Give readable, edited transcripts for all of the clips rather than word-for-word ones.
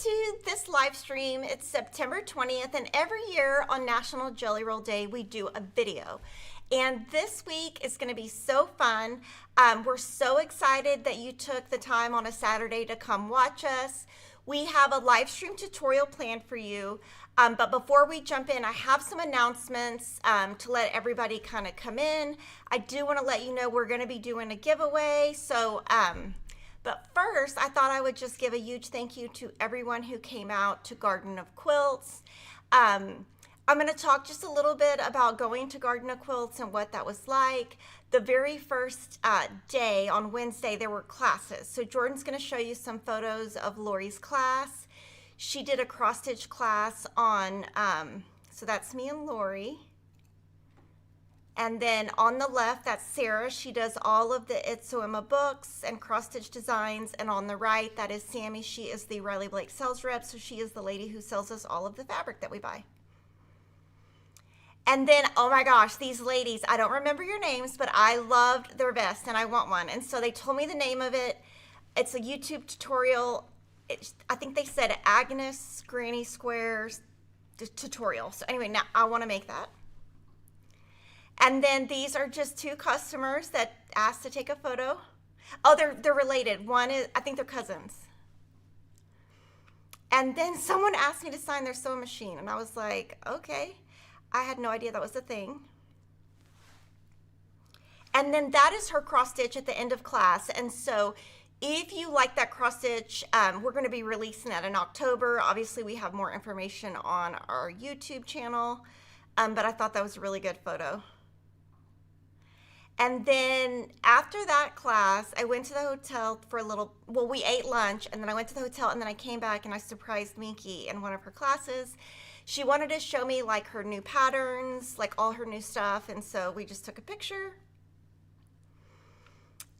to this live stream. It's September 20th, and every year on National Jelly Roll Day, we do a video. And this week is going to be so fun. We're so excited that you took the time on a Saturday to come watch us. We have a live stream tutorial planned for you. But before we jump in, I have some announcements to let everybody kind of come in. I do want to let you know we're going to be doing a giveaway. So, but first, I thought I would just give a huge thank you to everyone who came out to Garden of Quilts. I'm going to talk just a little bit about going to Garden of Quilts and what that was like. The very first day on Wednesday, there were classes. So Jordan's going to show you some photos of Lori's class. She did a cross stitch class on, so that's me and Lori. And then on the left, that's Sarah. She does all of the It's Sew Emma books and cross stitch designs. And on the right, that is Sammy. She is the Riley Blake sales rep. So she is the lady who sells us all of the fabric that we buy. And then, oh my gosh, these ladies, I don't remember your names, but I loved their vest and I want one. And so they told me the name of it. It's a YouTube tutorial. I think they said Agnes Granny Squares tutorial. So anyway, now I want to make that. And then these are just two customers that asked to take a photo. Oh, they're related. One is, I think they're cousins. And then someone asked me to sign their sewing machine. And I was like, okay. I had no idea that was a thing. And then that is her cross stitch at the end of class. And so if you like that cross stitch, we're going to be releasing that in October. Obviously, we have more information on our YouTube channel. But I thought that was a really good photo. And then after that class, I went to the hotel for a little, well, we ate lunch, and then I went to the hotel, and then I came back and I surprised Minky in one of her classes. She wanted to show me like her new patterns, like all her new stuff, and so we just took a picture.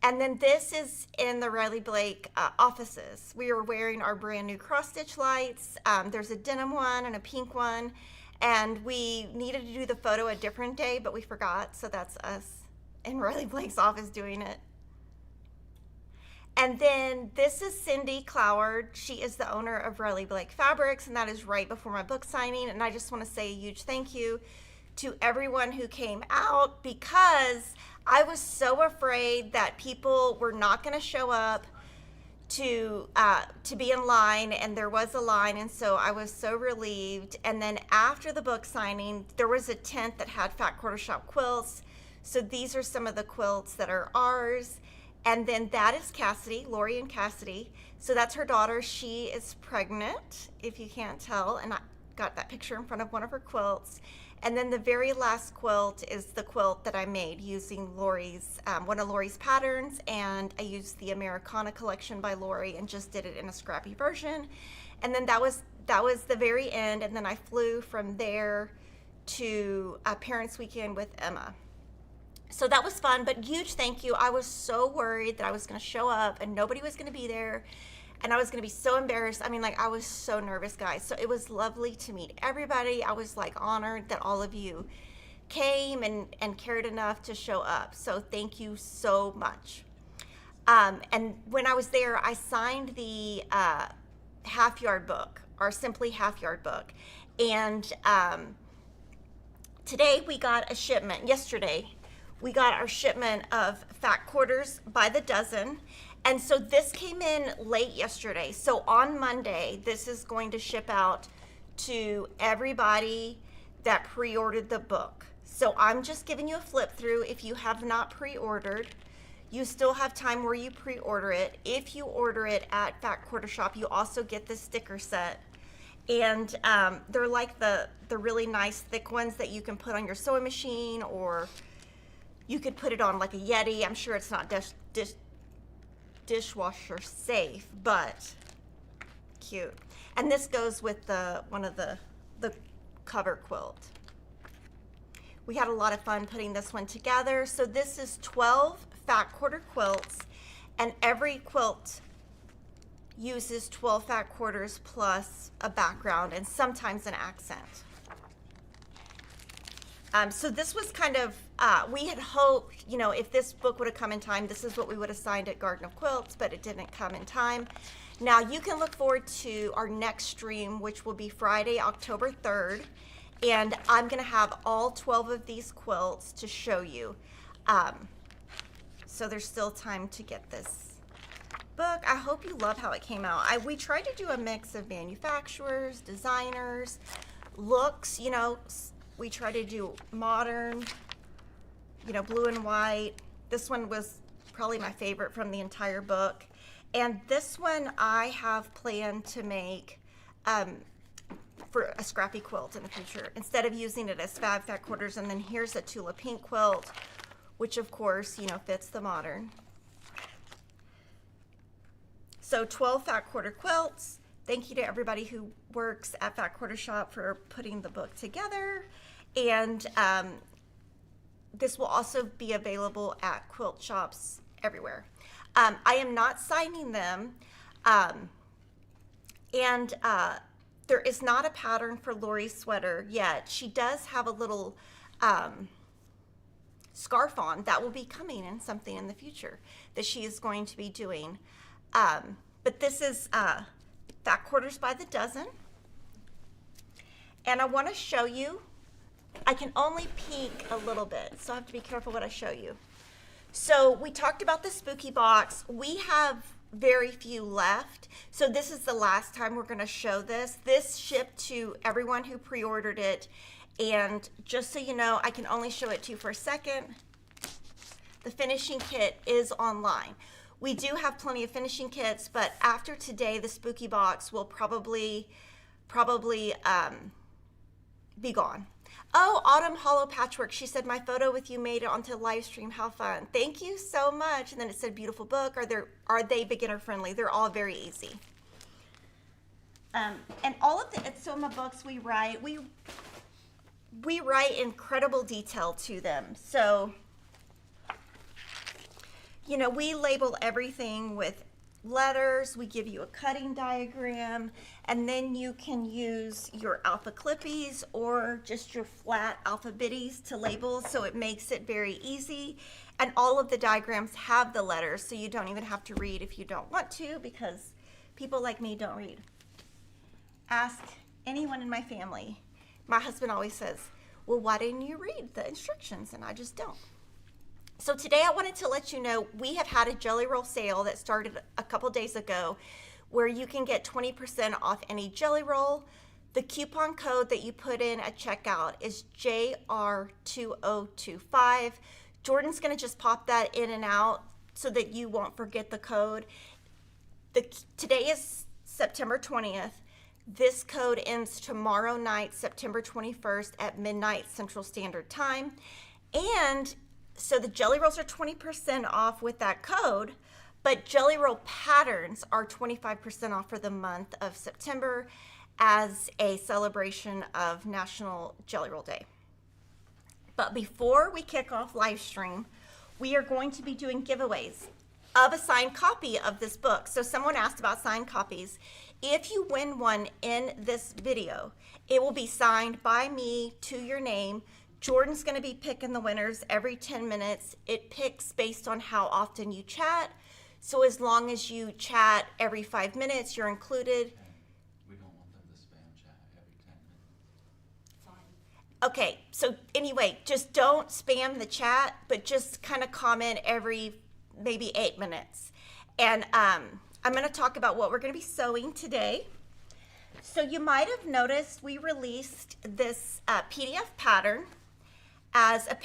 And then this is in the Riley Blake offices. We are wearing our brand new cross stitch lights. There's a denim one and a pink one, and we needed to do the photo a different day, but we forgot, so that's us in Riley Blake's office doing it. And then this is Cindy Cloward. She is the owner of Riley Blake Fabrics, and that is right before my book signing. And I just want to say a huge thank you to everyone who came out, because I was so afraid that people were not going to show up to be in line, and there was a line, and so I was so relieved. And then after the book signing, there was a tent that had Fat Quarter Shop quilts. So these are some of the quilts that are ours. And then that is Cassidy, Lori and Cassidy. So that's her daughter. She is pregnant, if you can't tell. And I got that picture in front of one of her quilts. And then the very last quilt is the quilt that I made using Lori's, one of Lori's patterns. And I used the Americana collection by Lori and just did it in a scrappy version. And then that was the very end. And then I flew from there to Parents Weekend with Emma. So that was fun, but huge thank you. I was so worried that I was going to show up and nobody was going to be there, and I was going to be so embarrassed. I mean, like, I was so nervous, guys. So it was lovely to meet everybody. I was like honored that all of you came and cared enough to show up. So thank you so much. And when I was there, I signed the half yard book, our Simply Half Yard book. And today we got a shipment, yesterday, we got our shipment of fat quarters by the dozen. And so this came in late yesterday. So on Monday, this is going to ship out to everybody that pre-ordered the book. So I'm just giving you a flip through. If you have not pre-ordered, you still have time where you pre-order it. If you order it at Fat Quarter Shop, you also get the sticker set. And they're like the really nice thick ones that you can put on your sewing machine, or you could put it on like a Yeti. I'm sure it's not dishwasher safe, but cute. And this goes with one of the cover quilt. We had a lot of fun putting this one together. So this is 12 fat quarter quilts, and every quilt uses 12 fat quarters plus a background and sometimes an accent. So this was kind of, we had hoped, you know, if this book would have come in time, this is what we would have signed at Garden of Quilts, but it didn't come in time. Now you can look forward to our next stream, which will be Friday, October 3rd. And I'm going to have all 12 of these quilts to show you. So there's still time to get this book. I hope you love how it came out. We tried to do a mix of manufacturers, designers, looks, you know, we try to do modern, you know, blue and white. This one was probably my favorite from the entire book. And this one I have planned to make for a scrappy quilt in the future, instead of using it as fat quarters. And then here's a Tula Pink quilt, which of course, you know, fits the modern. So 12 fat quarter quilts. Thank you to everybody who works at Fat Quarter Shop for putting the book together. And this will also be available at quilt shops everywhere. I am not signing them. There is not a pattern for Lori's sweater yet. She does have a little scarf on that will be coming in something in the future that she is going to be doing. But this is Fat Quarters by the dozen. And I want to show you, I can only peek a little bit, so I have to be careful what I show you. So we talked about the spooky box. We have very few left. So this is the last time we're going to show this. This shipped to everyone who pre-ordered it. And just so you know, I can only show it to you for a second. The finishing kit is online. We do have plenty of finishing kits, but after today, the spooky box will probably be gone. Oh, Autumn Hollow Patchwork. She said, my photo with you made it onto Livestream. How fun. Thank you so much. And then it said, beautiful book. Are they beginner friendly? They're all very easy. And all of the It's Soma books we write incredible detail to them. So, you know, we label everything with letters. We give you a cutting diagram, and then you can use your alpha clippies or just your flat alphabetties to label, so it makes it very easy. And all of the diagrams have the letters, so you don't even have to read if you don't want to, because people like me don't read. Ask anyone in my family. My husband always says, well, why didn't you read the instructions? And I just don't. So today I wanted to let you know we have had a jelly roll sale that started a couple days ago where you can get 20% off any jelly roll. The coupon code that you put in at checkout is JR2025. Jordan's going to just pop that in and out so that you won't forget the code. Today is September 20th. This code ends tomorrow night, September 21st at midnight Central Standard Time. And so the jelly rolls are 20% off with that code, but jelly roll patterns are 25% off for the month of September as a celebration of National Jelly Roll Day. But before we kick off Livestream, we are going to be doing giveaways of a signed copy of this book. So someone asked about signed copies. If you win one in this video, it will be signed by me to your name. Jordan's going to be picking the winners every 10 minutes. It picks based on how often you chat. So as long as you chat every 5 minutes, you're included. We don't want them to spam chat every 10 minutes. Fine. Okay, so anyway, just don't spam the chat, but just kind of comment every maybe 8 minutes. And I'm going to talk about what we're going to be sewing today. So you might have noticed we released this PDF pattern as a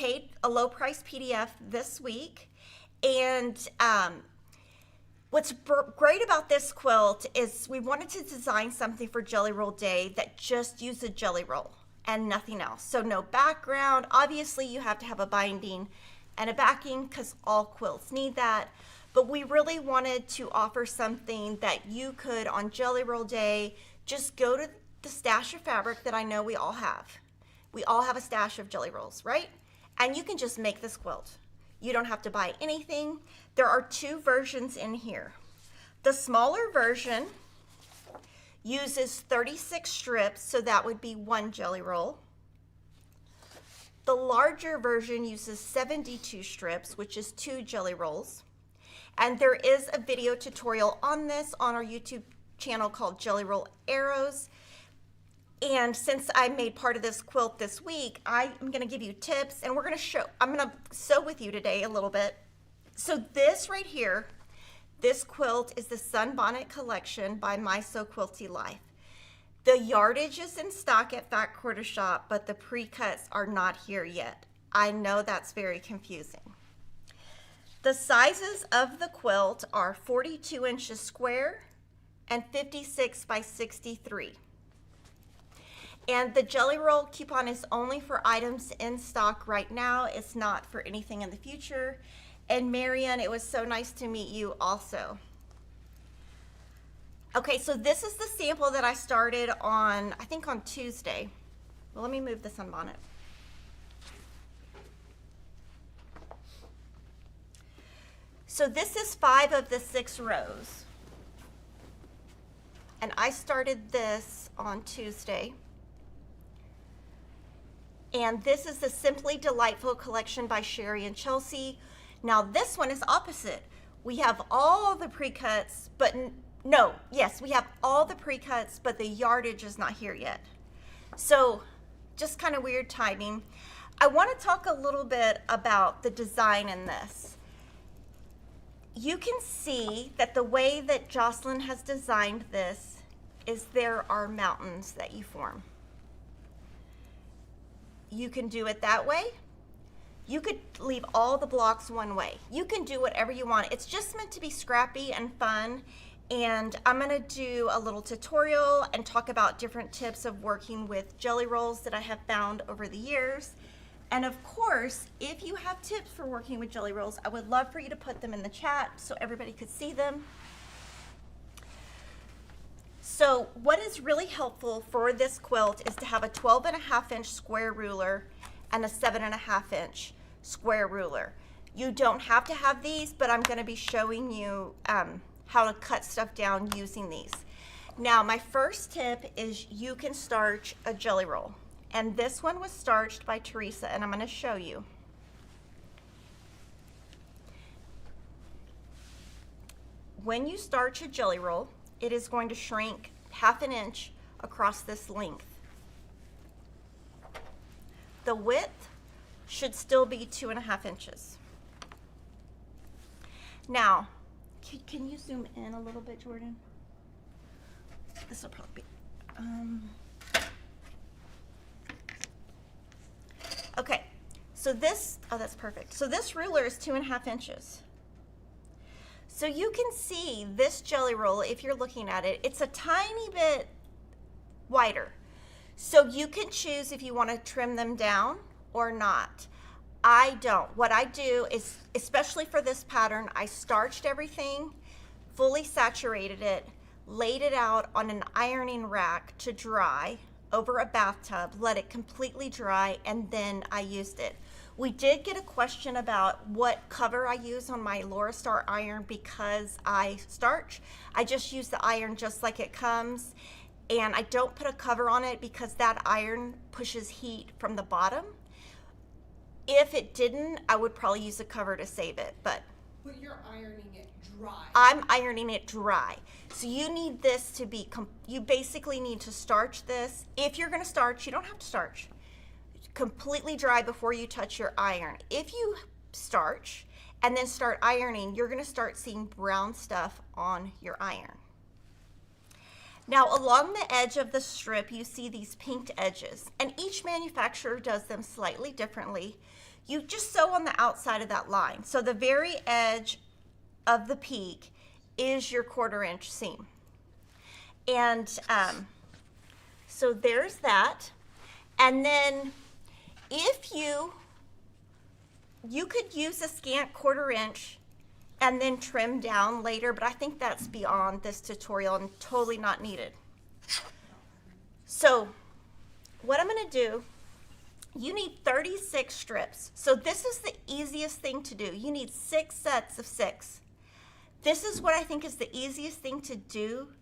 low price PDF this week. And what's great about this quilt is we wanted to design something for Jelly Roll Day that just used a jelly roll and nothing else. So no background. Obviously you have to have a binding and a backing because all quilts need that. But we really wanted to offer something that you could on Jelly Roll Day just go to the stash of fabric that I know we all have. We all have a stash of jelly rolls, right? And you can just make this quilt. You don't have to buy anything. There are 2 versions in here. The smaller version uses 36 strips, so that would be 1 jelly roll. The larger version uses 72 strips, which is 2 jelly rolls. And there is a video tutorial on this on our YouTube channel called Jelly Roll Arrows. And since I made part of this quilt this week, I'm going to give you tips, and I'm going to sew with you today a little bit. So this right here, this quilt is the Sunbonnet Collection by My So Quilty Life. The yardage is in stock at Fat Quarter Shop, but the pre-cuts are not here yet. I know that's very confusing. The sizes of the quilt are 42 inches square and 56 by 63. And the jelly roll coupon is only for items in stock right now. It's not for anything in the future. And Marian, it was so nice to meet you also. Okay, so this is the sample that I started on, I think on Tuesday. Well, let me move this sunbonnet. So this is 5 of the 6 rows. And I started this on Tuesday. And this is the Simply Delightful collection by Sherry and Chelsea. Now this one is opposite. We have all the pre-cuts, but we have all the pre-cuts, but the yardage is not here yet. So just kind of weird timing. I want to talk a little bit about the design in this. You can see that the way that Jocelyn has designed this is there are mountains that you form. You can do it that way. You could leave all the blocks one way. You can do whatever you want. It's just meant to be scrappy and fun. And I'm gonna do a little tutorial and talk about different tips of working with jelly rolls that I have found over the years. And of course, if you have tips for working with jelly rolls, I would love for you to put them in the chat so everybody could see them. So what is really helpful for this quilt is to have a 12.5-inch square ruler and a 7.5-inch square ruler. You don't have to have these, but I'm going to be showing you how to cut stuff down using these. Now, my first tip is you can starch a jelly roll. And this one was starched by Teresa, and I'm going to show you. When you starch a jelly roll, it is going to shrink 1/2 inch across this length. The width should still be 2.5 inches. Now, can you zoom in a little bit, Jordan? This will probably be, okay, so this, oh, that's perfect. So this ruler is 2.5 inches. So you can see this jelly roll, if you're looking at it, it's a tiny bit wider. So you can choose if you want to trim them down or not. I don't. What I do is, especially for this pattern, I starched everything, fully saturated it, laid it out on an ironing rack to dry over a bathtub, let it completely dry, and then I used it. We did get a question about what cover I use on my Laura Star iron because I starch. I just use the iron just like it comes, and I don't put a cover on it because that iron pushes heat from the bottom. If it didn't, I would probably use a cover to save it, but you're ironing it dry. I'm ironing it dry. So you need this to be, you basically need to starch this. If you're gonna starch, you don't have to starch. Completely dry before you touch your iron. If you starch and then start ironing, you're gonna start seeing brown stuff on your iron. Now, along the edge of the strip, you see these pinked edges, and each manufacturer does them slightly differently. You just sew on the outside of that line. So the very edge of the peak is your 1/4 inch seam. And so there's that. And then if you could use a scant 1/4 inch and then trim down later, but I think that's beyond this tutorial and totally not needed. So what I'm gonna do, you need 36 strips. So this is the easiest thing to do. You need 6 sets of 6. This is what I think is the easiest thing to do,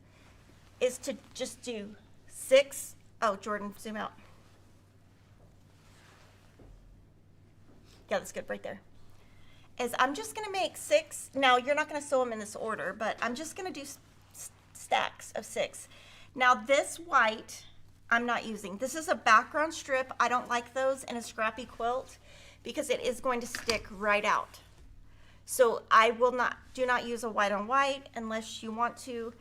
is to just do 6. Oh, Jordan, zoom out. Yeah, that's good right there. Is I'm just gonna make 6. Now you're not gonna sew them in this order, but I'm just gonna do stacks of 6. Now this white, I'm not using. This is a background strip. I don't like those in a scrappy quilt because it is going to stick right out. So I do not use a white on white unless you want to.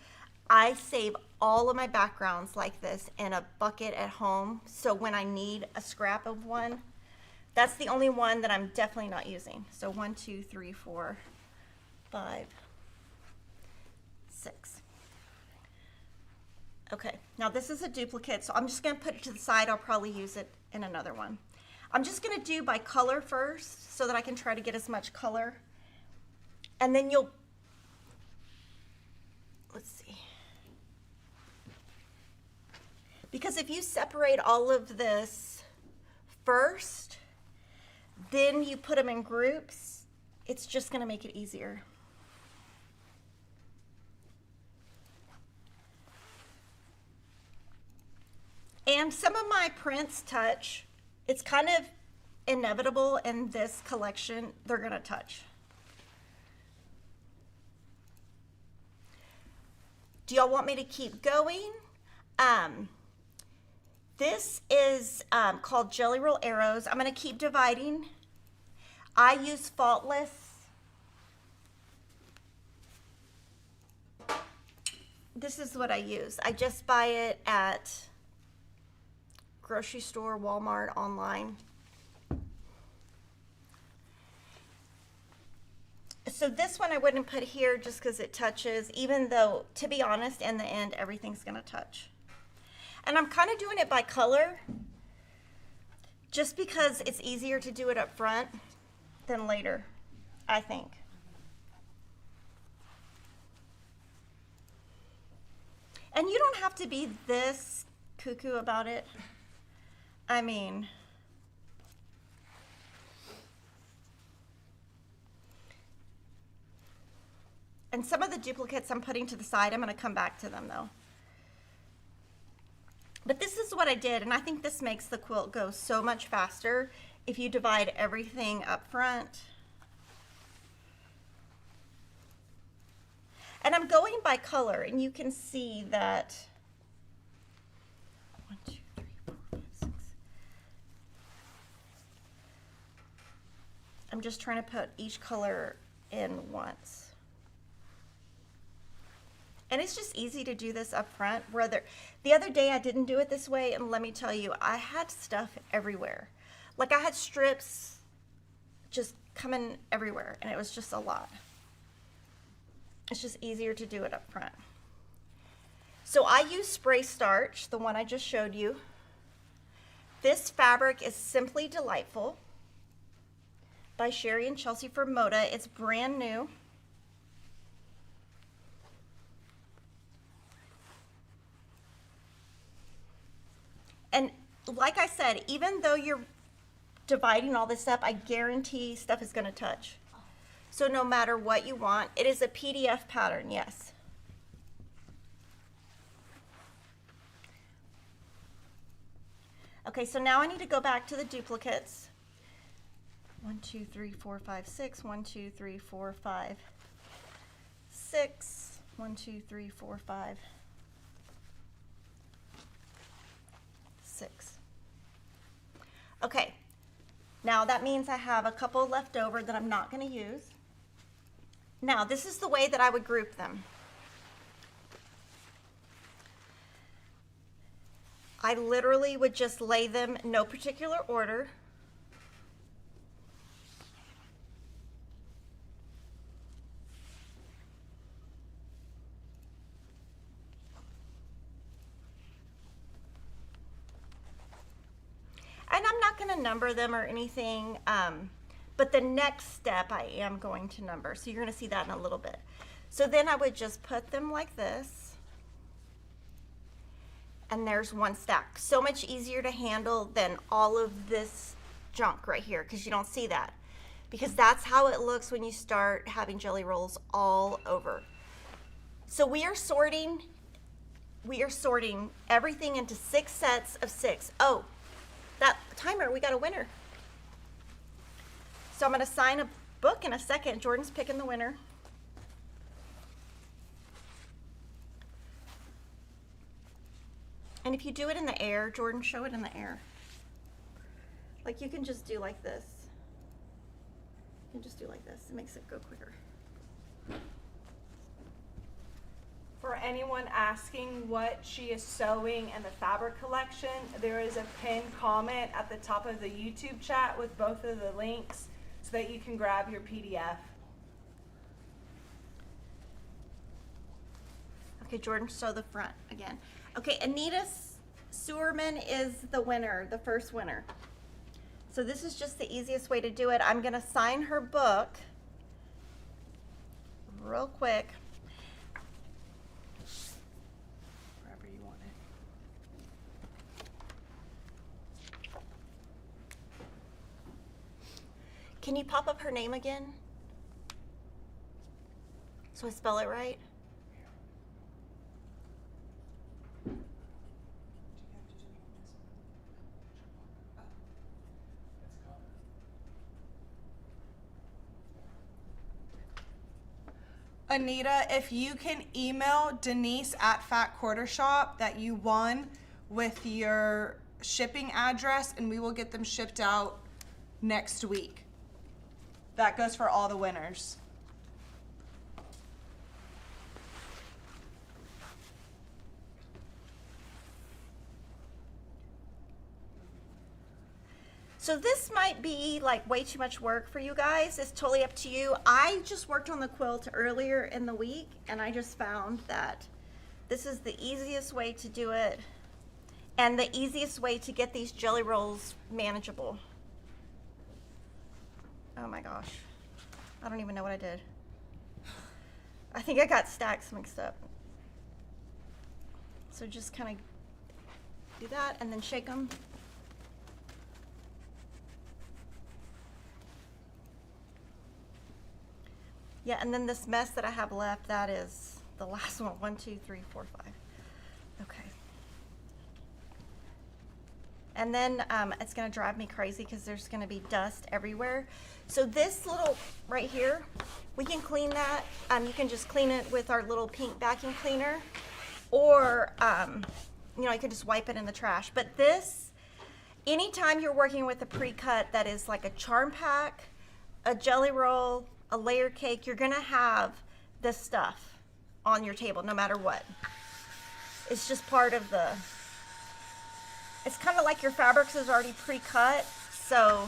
I save all of my backgrounds like this in a bucket at home. So when I need a scrap of one, that's the only one that I'm definitely not using. So 1, 2, 3, 4, 5, 6. Okay, now this is a duplicate, so I'm just gonna put it to the side. I'll probably use it in another one. I'm just gonna do by color first so that I can try to get as much color. And then let's see. Because if you separate all of this first, then you put them in groups, it's just gonna make it easier. And some of my prints touch. It's kind of inevitable in this collection, they're gonna touch. Do y'all want me to keep going? This is called Jelly Roll Arrows. I'm gonna keep dividing. I use Faultless. This is what I use. I just buy it at grocery store, Walmart, online. So this one I wouldn't put here just because it touches, even though, to be honest, in the end, everything's gonna touch. And I'm kind of doing it by color, just because it's easier to do it up front than later, I think. And you don't have to be this cuckoo about it. I mean, and some of the duplicates I'm putting to the side, I'm going to come back to them though. But this is what I did, and I think this makes the quilt go so much faster if you divide everything up front. And I'm going by color, and you can see that 1, 2, 3, 4, 5, 6. I'm just trying to put each color in once. And it's just easy to do this up front. The other day I didn't do it this way, and let me tell you, I had stuff everywhere. Like I had strips just coming everywhere, and it was just a lot. It's just easier to do it up front. So I use spray starch, the one I just showed you. This fabric is Simply Delightful by Sherry and Chelsea from Moda. It's brand new. And like I said, even though you're dividing all this up, I guarantee stuff is gonna touch. So no matter what you want, it is a PDF pattern, yes. Okay, so now I need to go back to the duplicates. 1, 2, 3, 4, 5, 6. 1, 2, 3, 4, 5, 6. 1, 2, 3, 4, 5, 6. Okay, now that means I have a couple left over that I'm not going to use. Now, this is the way that I would group them. I literally would just lay them in no particular order. And I'm not going to number them or anything, but the next step I am going to number. So you're going to see that in a little bit. So then I would just put them like this. And there's one stack. So much easier to handle than all of this junk right here, because you don't see that. Because that's how it looks when you start having jelly rolls all over. So we are sorting everything into 6 sets of 6. Oh, that timer, we got a winner. So I'm going to sign a book in a second. Jordan's picking the winner. And if you do it in the air, Jordan, show it in the air. Like you can just do like this. You can just do like this. It makes it go quicker. For anyone asking what she is sewing in the fabric collection, there is a pinned comment at the top of the YouTube chat with both of the links so that you can grab your PDF. Okay, Jordan, sew the front again. Okay, Anita Sewerman is the winner, the first winner. So this is just the easiest way to do it. I'm gonna sign her book real quick. Wherever you want it. Can you pop up her name again? So I spell it right? Anita, if you can email Denise at Fat Quarter Shop that you won with your shipping address, and we will get them shipped out next week. That goes for all the winners. So this might be like way too much work for you guys. It's totally up to you. I just worked on the quilt earlier in the week and I just found that this is the easiest way to do it and the easiest way to get these jelly rolls manageable. Oh my gosh. I don't even know what I did. I think I got stacks mixed up. So just kind of do that and then shake them. Yeah, and then this mess that I have left, that is the last one. 1, 2, 3, 4, 5. Okay. And then it's gonna drive me crazy because there's gonna be dust everywhere. So this little, right here, we can clean that. You can just clean it with our little pink vacuum cleaner. Or, you know, you can just wipe it in the trash. But this, anytime you're working with a pre-cut that is like a charm pack, a jelly roll, a layer cake, you're gonna have this stuff on your table no matter what. It's just part of the, it's kind of like your fabrics is already pre-cut, so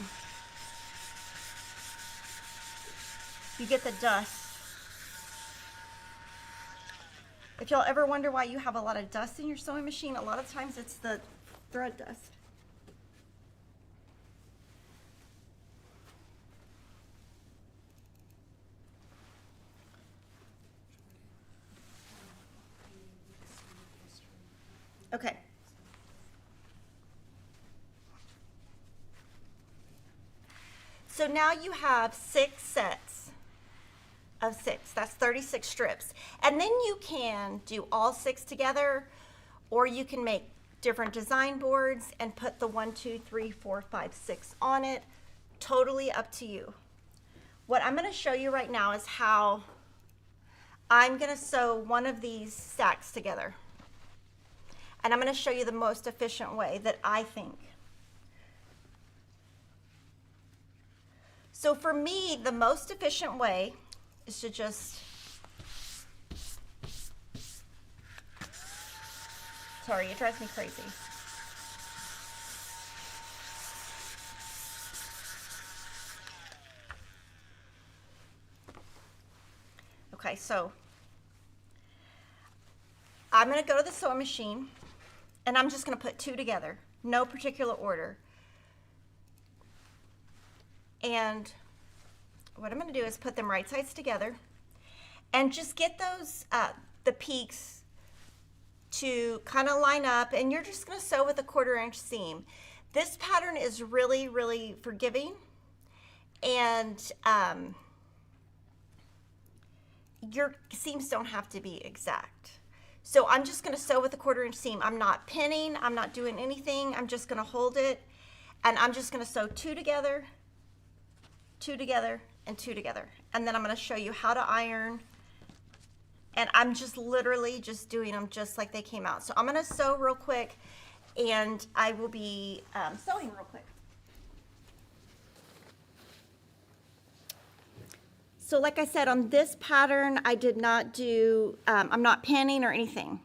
you get the dust. If y'all ever wonder why you have a lot of dust in your sewing machine, a lot of times it's the thread dust. Okay. So now you have 6 sets of 6. That's 36 strips. And then you can do all 6 together, or you can make different design boards and put the 1, 2, 3, 4, 5, 6 on it. Totally up to you. What I'm going to show you right now is how I'm going to sew one of these stacks together. And I'm going to show you the most efficient way that I think. So for me, the most efficient way is to just, sorry, it drives me crazy. Okay, so I'm going to go to the sewing machine. And I'm just going to put 2 together, no particular order. And what I'm going to do is put them right sides together and just get those, the peaks to kind of line up. And you're just going to sew with a 1/4 inch seam. This pattern is really, really forgiving. And your seams don't have to be exact. So I'm just going to sew with a 1/4 inch seam. I'm not pinning. I'm not doing anything. I'm just going to hold it. And I'm just going to sew 2 together. two together, and two together. And then I'm going to show you how to iron. And I'm just literally just doing them just like they came out. So I'm going to sew real quick, and I will be sewing real quick. So like I said, on this pattern, I did not do, I'm not pinning or anything.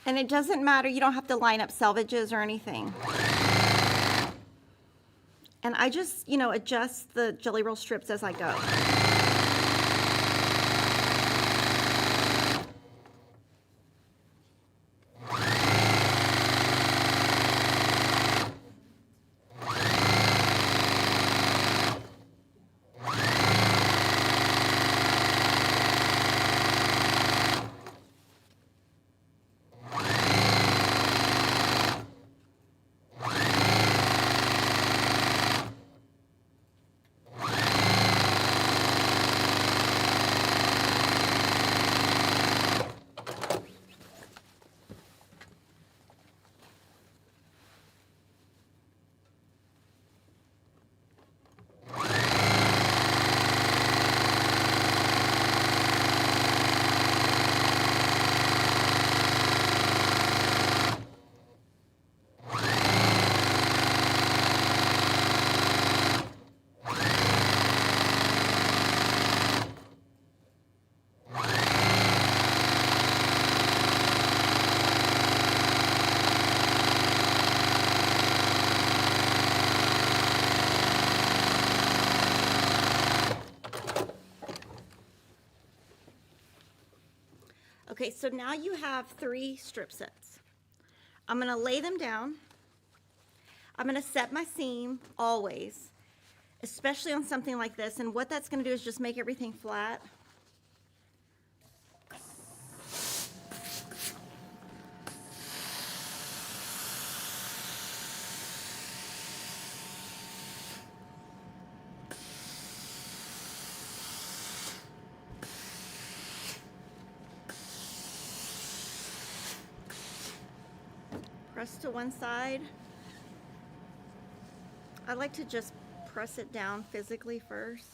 And it doesn't matter, you don't have to line up selvages or anything. And I just, you know, adjust the jelly roll strips as I go. Okay, so now you have 3 strip sets. I'm gonna lay them down. I'm gonna set my seam always, especially on something like this. And what that's gonna do is just make everything flat. Press to one side. I like to just press it down physically first.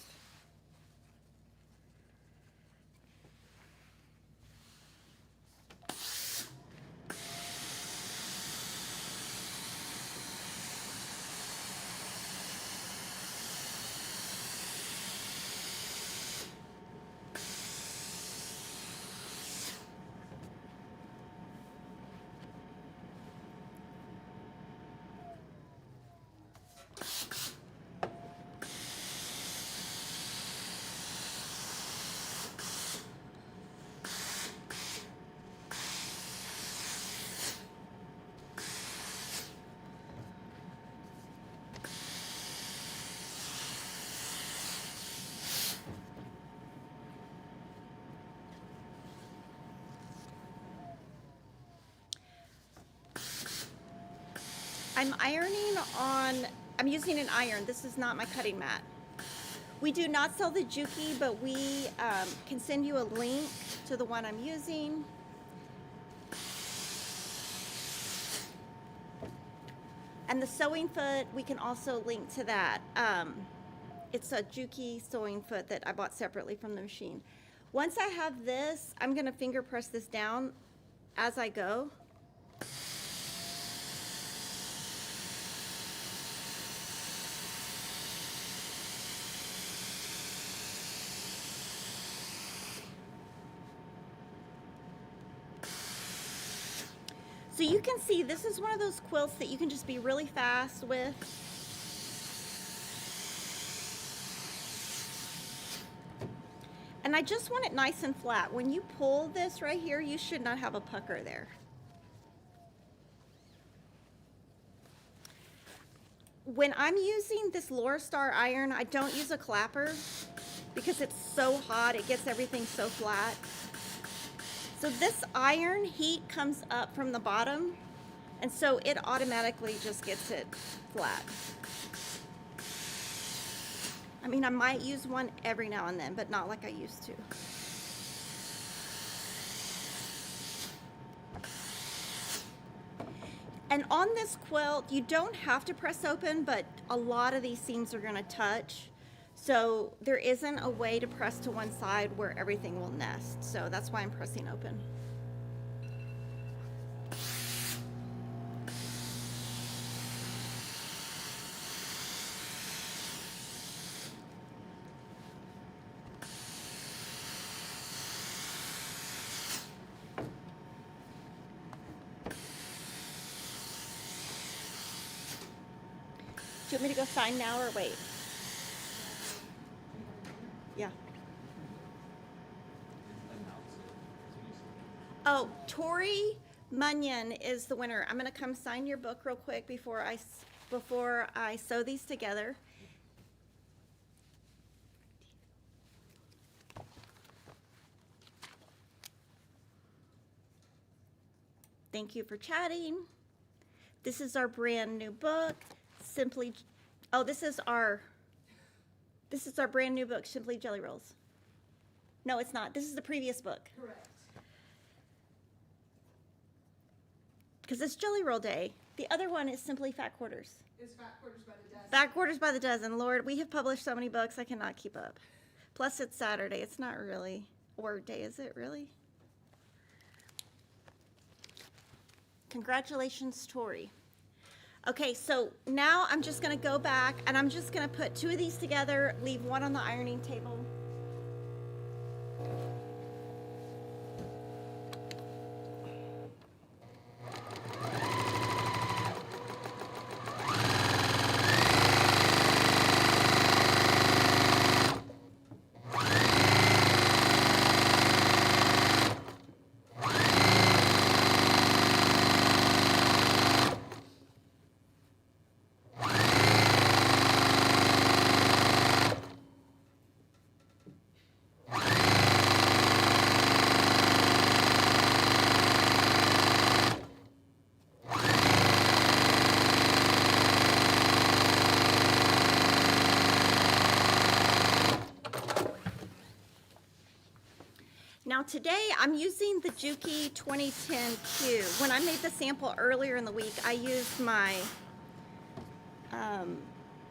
I'm ironing on, I'm using an iron. This is not my cutting mat. We do not sell the Juki, but we can send you a link to the one I'm using. And the sewing foot, we can also link to that. It's a Juki sewing foot that I bought separately from the machine. Once I have this, I'm gonna finger press this down as I go. So you can see this is one of those quilts that you can just be really fast with. And I just want it nice and flat. When you pull this right here, you should not have a pucker there. when I'm using this Laura Star iron, I don't use a clapper because it's so hot, it gets everything so flat. So this iron heat comes up from the bottom, and so it automatically just gets it flat. I mean, I might use one every now and then, but not like I used to. And on this quilt, you don't have to press open, but a lot of these seams are gonna touch. So there isn't a way to press to one side where everything will nest. So that's why I'm pressing open. Do you want me to go sign now or wait? Yeah. Oh, Tori Munyon is the winner. I'm gonna come sign your book real quick before I sew these together. Thank you for chatting. This is our brand new book. This is our brand new book, Simply Jelly Rolls. No, it's not. This is the previous book. Correct. Because it's Jelly Roll Day. The other one is simply Fat Quarters. It's Fat Quarters by the Dozen. Fat Quarters by the dozen. Lord, we have published so many books, I cannot keep up. Plus, it's Saturday. It's not really Word Day, is it really? Congratulations, Tori. Okay, so now I'm just gonna go back and I'm just gonna put two of these together, leave one on the ironing table. Now today I'm using the Juki 2010Q. When I made the sample earlier in the week, I used my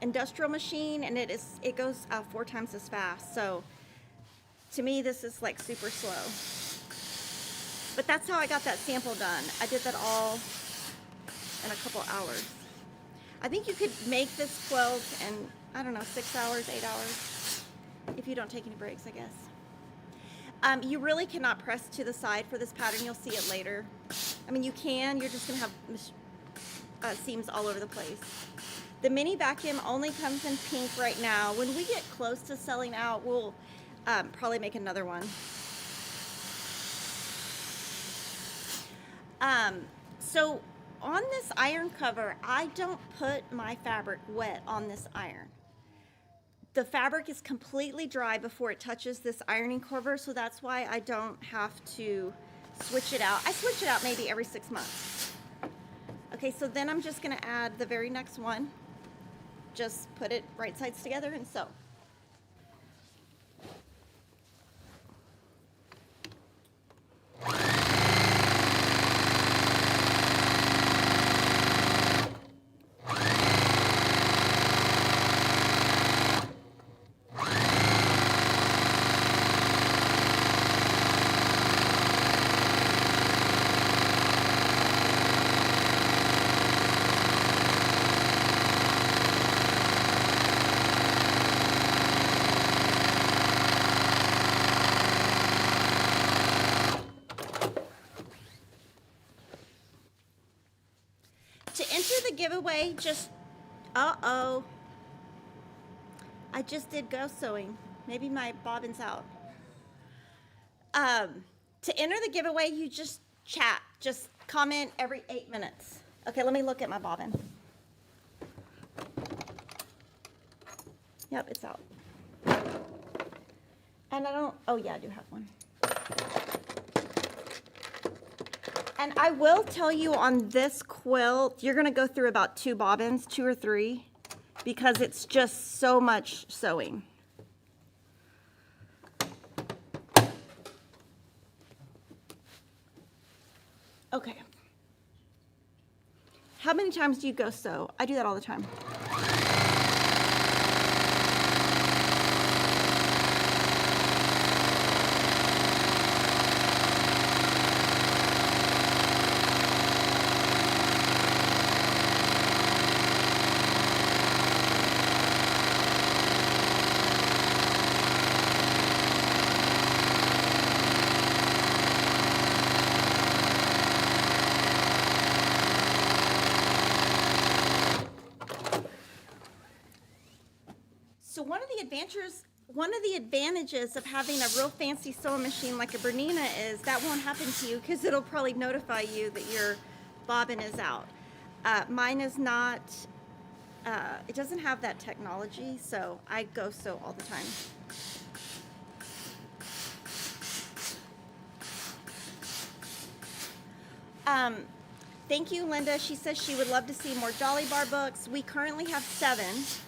industrial machine, and it goes 4 times as fast. So to me, this is like super slow. But that's how I got that sample done. I did that all in a couple hours. I think you could make this quilt in, I don't know, 6 hours, 8 hours, if you don't take any breaks, I guess. You really cannot press to the side for this pattern. You'll see it later. I mean, you can. You're just going to have seams all over the place. The mini vacuum only comes in pink right now. When we get close to selling out, we'll probably make another one. So on this iron cover, I don't put my fabric wet on this iron. The fabric is completely dry before it touches this ironing cover, so that's why I don't have to switch it out. I switch it out maybe every 6 months. Okay, so then I'm just gonna add the very next one. Just put it right sides together and sew. Giveaway, I just did ghost sewing. Maybe my bobbin's out. To enter the giveaway, you just chat. Just comment every 8 minutes. Okay, let me look at my bobbin. Yep, it's out. And I don't, oh yeah, I do have one. And I will tell you on this quilt, you're gonna go through about 2 bobbins, 2 or 3, because it's just so much sewing. Okay. How many times do you go sew? I do that all the time. So one of the advantages of having a real fancy sewing machine like a Bernina is that won't happen to you because it'll probably notify you that your bobbin is out. Mine is not, it doesn't have that technology, so I go sew all the time. Thank you, Linda. She says she would love to see more Jolly Bar books. We currently have 6,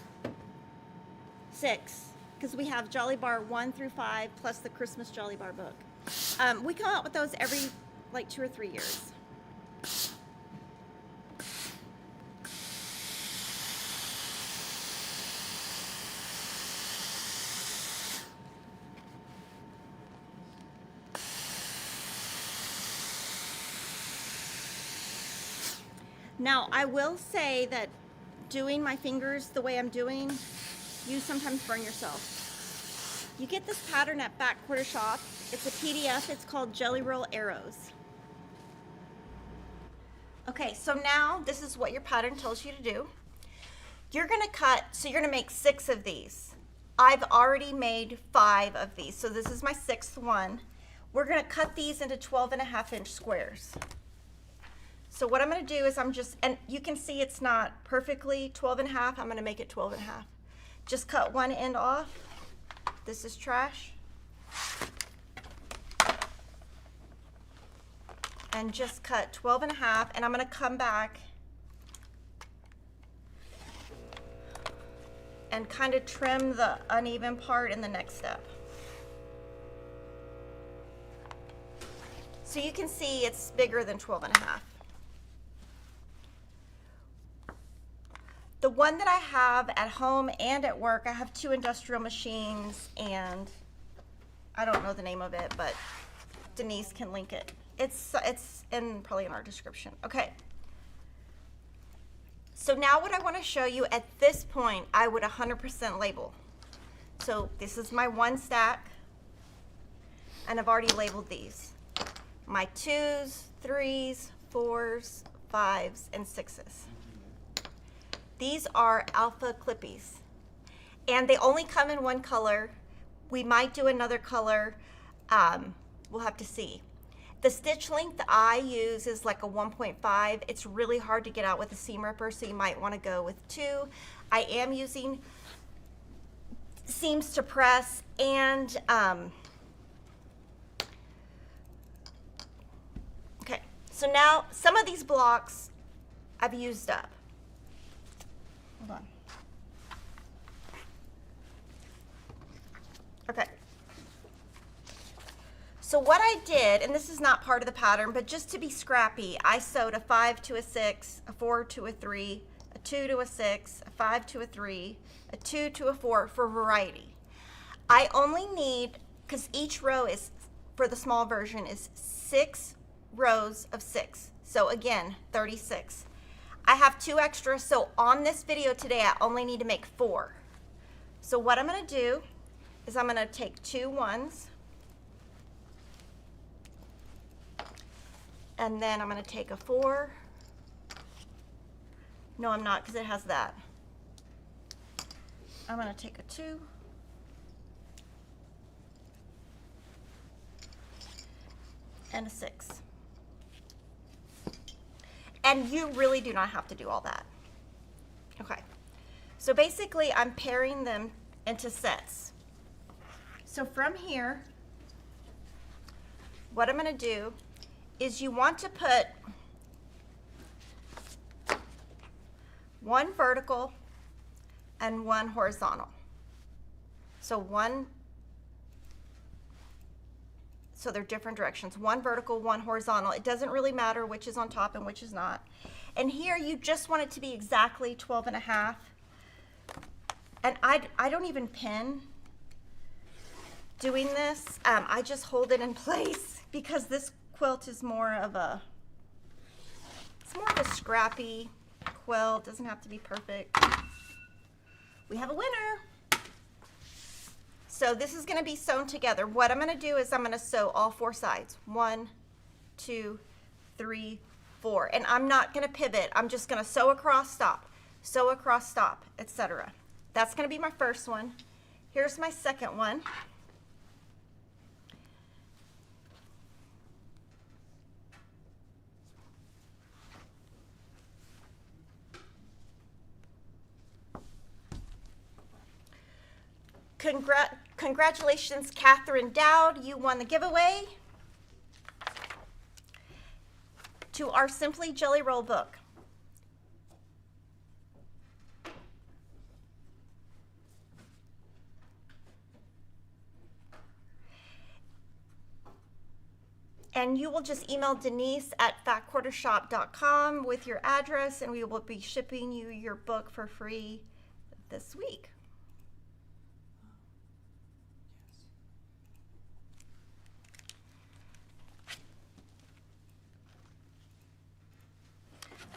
because we have Jolly Bar 1 through 5 plus the Christmas Jolly Bar book. We come out with those every like 2 or 3 years. Now, I will say that doing my fingers the way I'm doing, you sometimes burn yourself. You get this pattern at Fat Quarter Shop. It's a PDF. It's called Jelly Roll Arrows. Okay, so now this is what your pattern tells you to do. You're gonna cut, so you're gonna make 6 of these. I've already made 5 of these, so this is my 6th one. We're gonna cut these into 12.5-inch squares. So what I'm gonna do is and you can see it's not perfectly 12.5, I'm gonna make it 12.5. Just cut one end off. This is trash. And just cut 12.5, and I'm gonna come back and kind of trim the uneven part in the next step. So you can see it's bigger than 12.5. The one that I have at home and at work, I have 2 industrial machines, and I don't know the name of it, but Denise can link it. It's probably in our description. Okay. So now what I want to show you at this point, I would 100% label. So this is my 1 stack, and I've already labeled these. My 2s, 3s, 4s, 5s, and 6s. These are Alpha Clippies, and they only come in 1 color. We might do another color. We'll have to see. The stitch length I use is like a 1.5. It's really hard to get out with a seam ripper, so you might want to go with 2. I am using seams to press, and okay. So now some of these blocks I've used up. Hold on. Okay. So what I did, and this is not part of the pattern, but just to be scrappy, I sewed a 5 to a 6, a 4 to a 3, a 2 to a 6, a 5 to a 3, a 2 to a 4 for variety. I only need, because each row is, for the small version, is 6 rows of 6. So again, 36. I have 2 extras, so on this video today, I only need to make 4. So what I'm gonna do is I'm gonna take 2 1s, and then I'm gonna take a 4. No, I'm not, because it has that. I'm gonna take a 2. And a 6. And you really do not have to do all that. Okay. So basically I'm pairing them into sets. So from here, what I'm going to do is you want to put one vertical and one horizontal. So they're different directions. One vertical, one horizontal. It doesn't really matter which is on top and which is not. And here you just want it to be exactly 12 and a half. And I don't even pin doing this. I just hold it in place because this quilt is more of a scrappy quilt. Doesn't have to be perfect. We have a winner. So this is going to be sewn together. What I'm going to do is I'm going to sew all four sides. 1, 2, 3, 4. And I'm not going to pivot. I'm just going to sew across, stop, etc. That's going to be my first one. Here's my second one. Congratulations, Catherine Dowd. You won the giveaway to our Simply Jelly Roll book. And you will just email Denise at fatquartershop.com with your address, and we will be shipping you your book for free this week.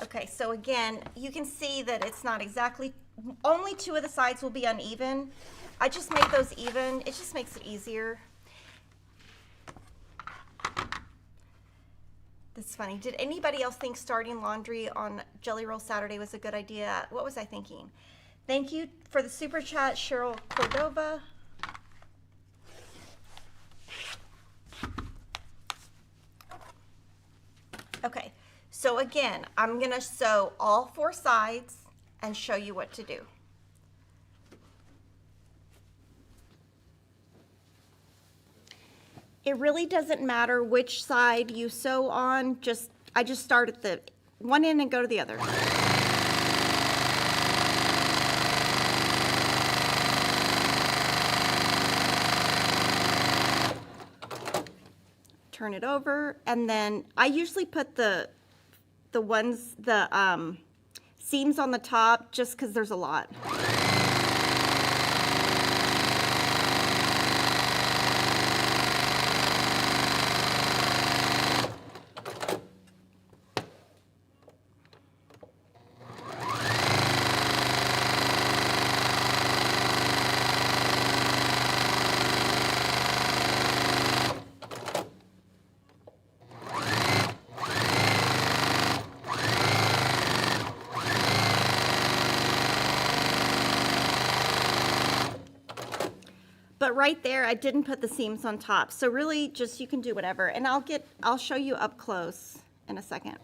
Okay, so again, you can see that it's not exactly, only 2 of the sides will be uneven. I just made those even. It just makes it easier. That's funny. Did anybody else think starting laundry on Jelly Roll Saturday was a good idea? What was I thinking? Thank you for the super chat, Cheryl Cordova. Okay. So again, I'm going to sew all 4 sides and show you what to do. It really doesn't matter which side you sew on. I just start at the one end and go to the other. Turn it over, and then I usually put the seams on the top just because there's a lot. But right there, I didn't put the seams on top. So really just, you can do whatever. And I'll show you up close in a second.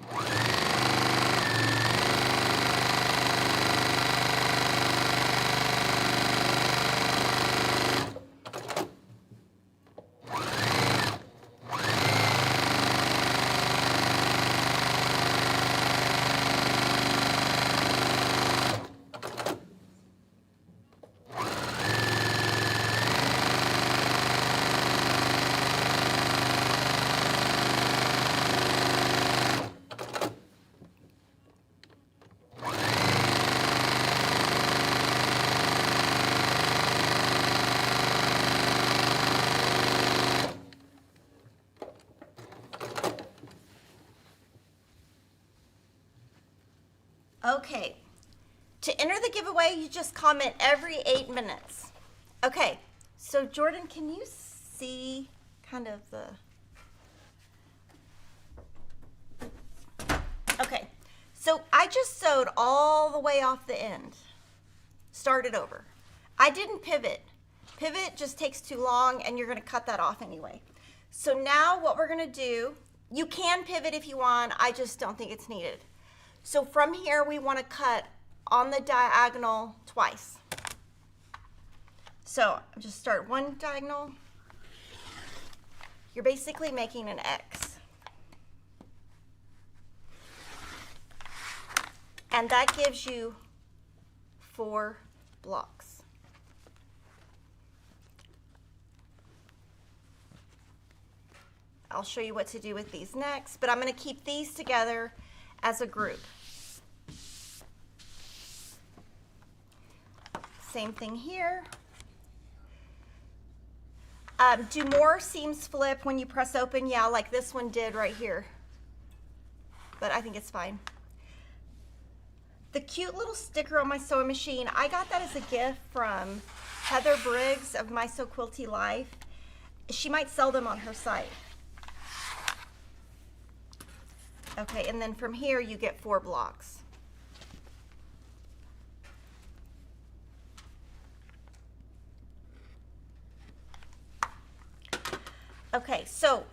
Okay, to enter the giveaway, you just comment every 8 minutes. Okay, so Jordan, can you see kind of the... Okay, so I just sewed all the way off the end. Started over. I didn't pivot. Pivot just takes too long and you're gonna cut that off anyway. So now what we're gonna do, you can pivot if you want, I just don't think it's needed. So from here, we want to cut on the diagonal twice. So just start one diagonal. You're basically making an X. And that gives you 4 blocks. I'll show you what to do with these next, but I'm going to keep these together as a group. Same thing here. Do more seams flip when you press open? Yeah, like this one did right here. But I think it's fine. The cute little sticker on my sewing machine, I got that as a gift from Heather Briggs of My So Quilty Life. She might sell them on her site. Okay, and then from here you get 4 blocks. Okay, so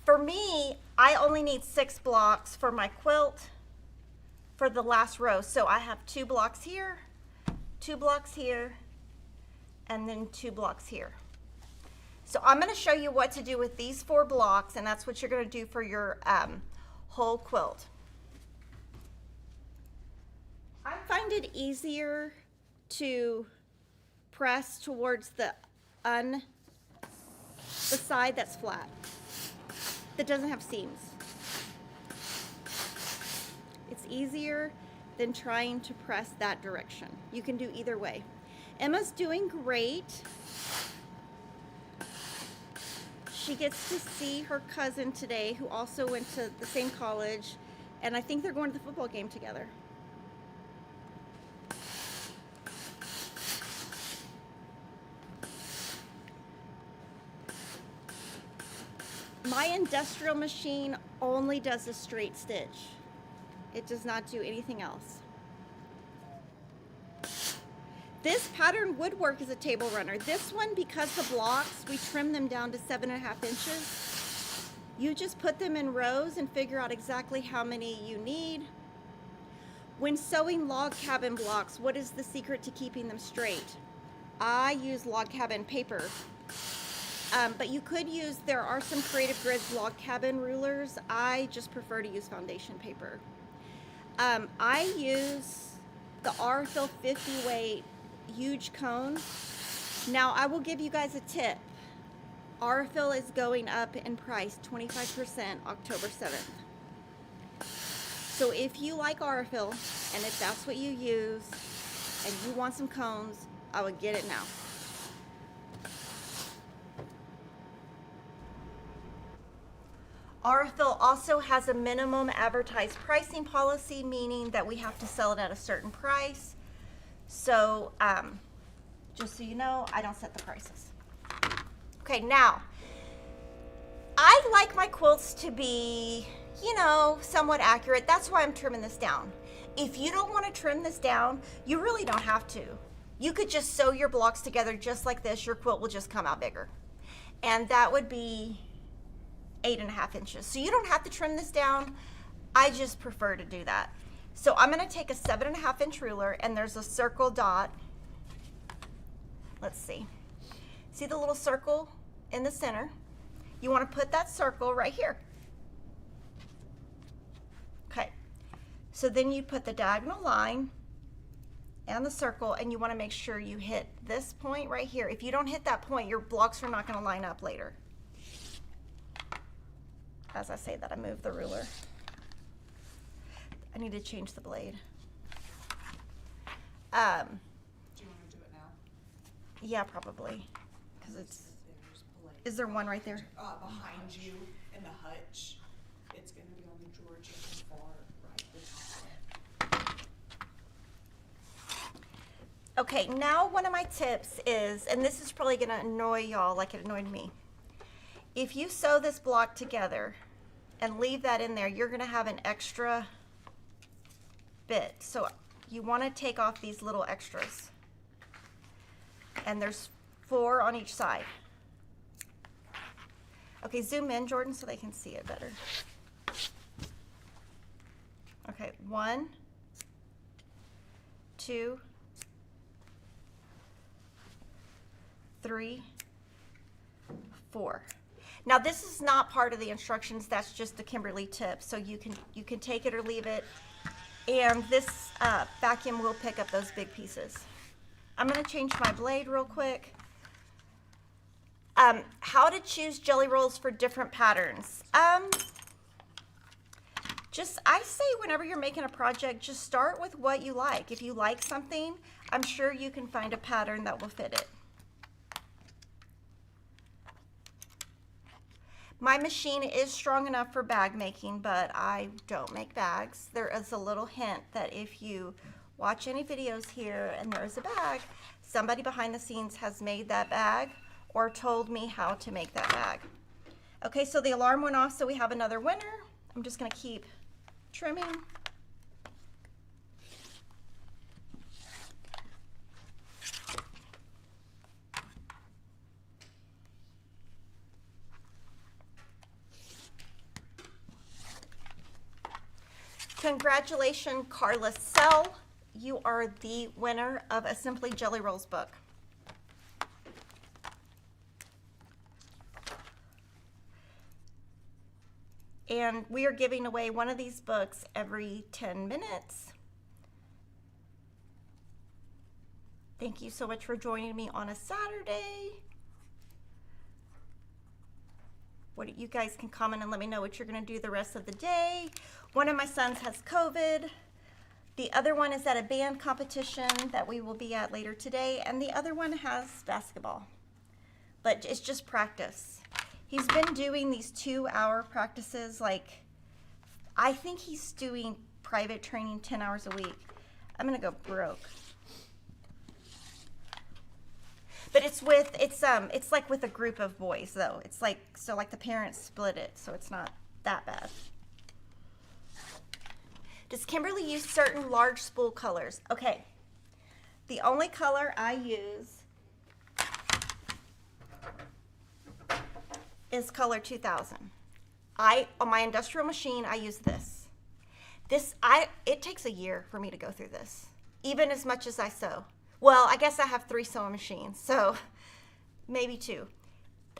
for me, I only need 6 blocks for my quilt for the last row. So I have 2 blocks here, 2 blocks here, and then 2 blocks here. So I'm going to show you what to do with these 4 blocks, and that's what you're going to do for your whole quilt. I find it easier to press towards the side that's flat, that doesn't have seams. It's easier than trying to press that direction. You can do either way. Emma's doing great. She gets to see her cousin today, who also went to the same college, and I think they're going to the football game together. My industrial machine only does a straight stitch. It does not do anything else. This pattern would work as a table runner. This one, because the blocks, we trim them down to 7.5 inches. You just put them in rows and figure out exactly how many you need. When sewing log cabin blocks, what is the secret to keeping them straight? I use log cabin paper. But you could use, there are some Creative Grids log cabin rulers. I just prefer to use foundation paper. I use the Aurifil 50 weight huge cone. Now I will give you guys a tip. Aurifil is going up in price 25% October 7th. So if you like Aurifil, and if that's what you use, and you want some cones, I would get it now. Aurifil also has a minimum advertised pricing policy, meaning that we have to sell it at a certain price. So just so you know, I don't set the prices. Okay, now, I like my quilts to be, you know, somewhat accurate. That's why I'm trimming this down. If you don't want to trim this down, you really don't have to. You could just sew your blocks together just like this. Your quilt will just come out bigger. And that would be 8.5 inches. So you don't have to trim this down. I just prefer to do that. So I'm going to take a 7.5 inch ruler, and there's a circle dot. Let's see. See the little circle in the center? You want to put that circle right here. Okay. So then you put the diagonal line and the circle, and you want to make sure you hit this point right here. If you don't hit that point, your blocks are not going to line up later. As I say that, I move the ruler. I need to change the blade. Do you want to do it now? Yeah, probably. Because it's, There's blade. is there one right there? Behind you in the hutch. It's gonna be on the Georgia far right. The top. Okay, now one of my tips is, and this is probably gonna annoy y'all like it annoyed me. If you sew this block together and leave that in there, you're gonna have an extra bit. So you wanna take off these little extras. And there's 4 on each side. Okay, zoom in, Jordan, so they can see it better. Okay, 1, 2, 3, 4. Now this is not part of the instructions, that's just a Kimberly tip, so you can take it or leave it. And this vacuum will pick up those big pieces. I'm gonna change my blade real quick. How to choose jelly rolls for different patterns. I say whenever you're making a project, just start with what you like. If you like something, I'm sure you can find a pattern that will fit it. My machine is strong enough for bag making, but I don't make bags. There is a little hint that if you watch any videos here and there is a bag, somebody behind the scenes has made that bag or told me how to make that bag. Okay, so the alarm went off, so we have another winner. I'm just gonna keep trimming. Congratulations, Carla Sell. You are the winner of a Simply Jelly Rolls book. And we are giving away one of these books every 10 minutes. Thank you so much for joining me on a Saturday. You guys can comment and let me know what you're gonna do the rest of the day. One of my sons has COVID. The other one is at a band competition that we will be at later today. And the other one has basketball. But it's just practice. He's been doing these 2-hour practices, like, I think he's doing private training 10 hours a week. I'm gonna go broke. But it's like with a group of boys though. It's like, so like the parents split it, so it's not that bad. Does Kimberly use certain large spool colors? Okay, the only color I use is color 2000. On my industrial machine, I use this. It takes a year for me to go through this, even as much as I sew. Well, I guess I have 3 sewing machines, so maybe 2.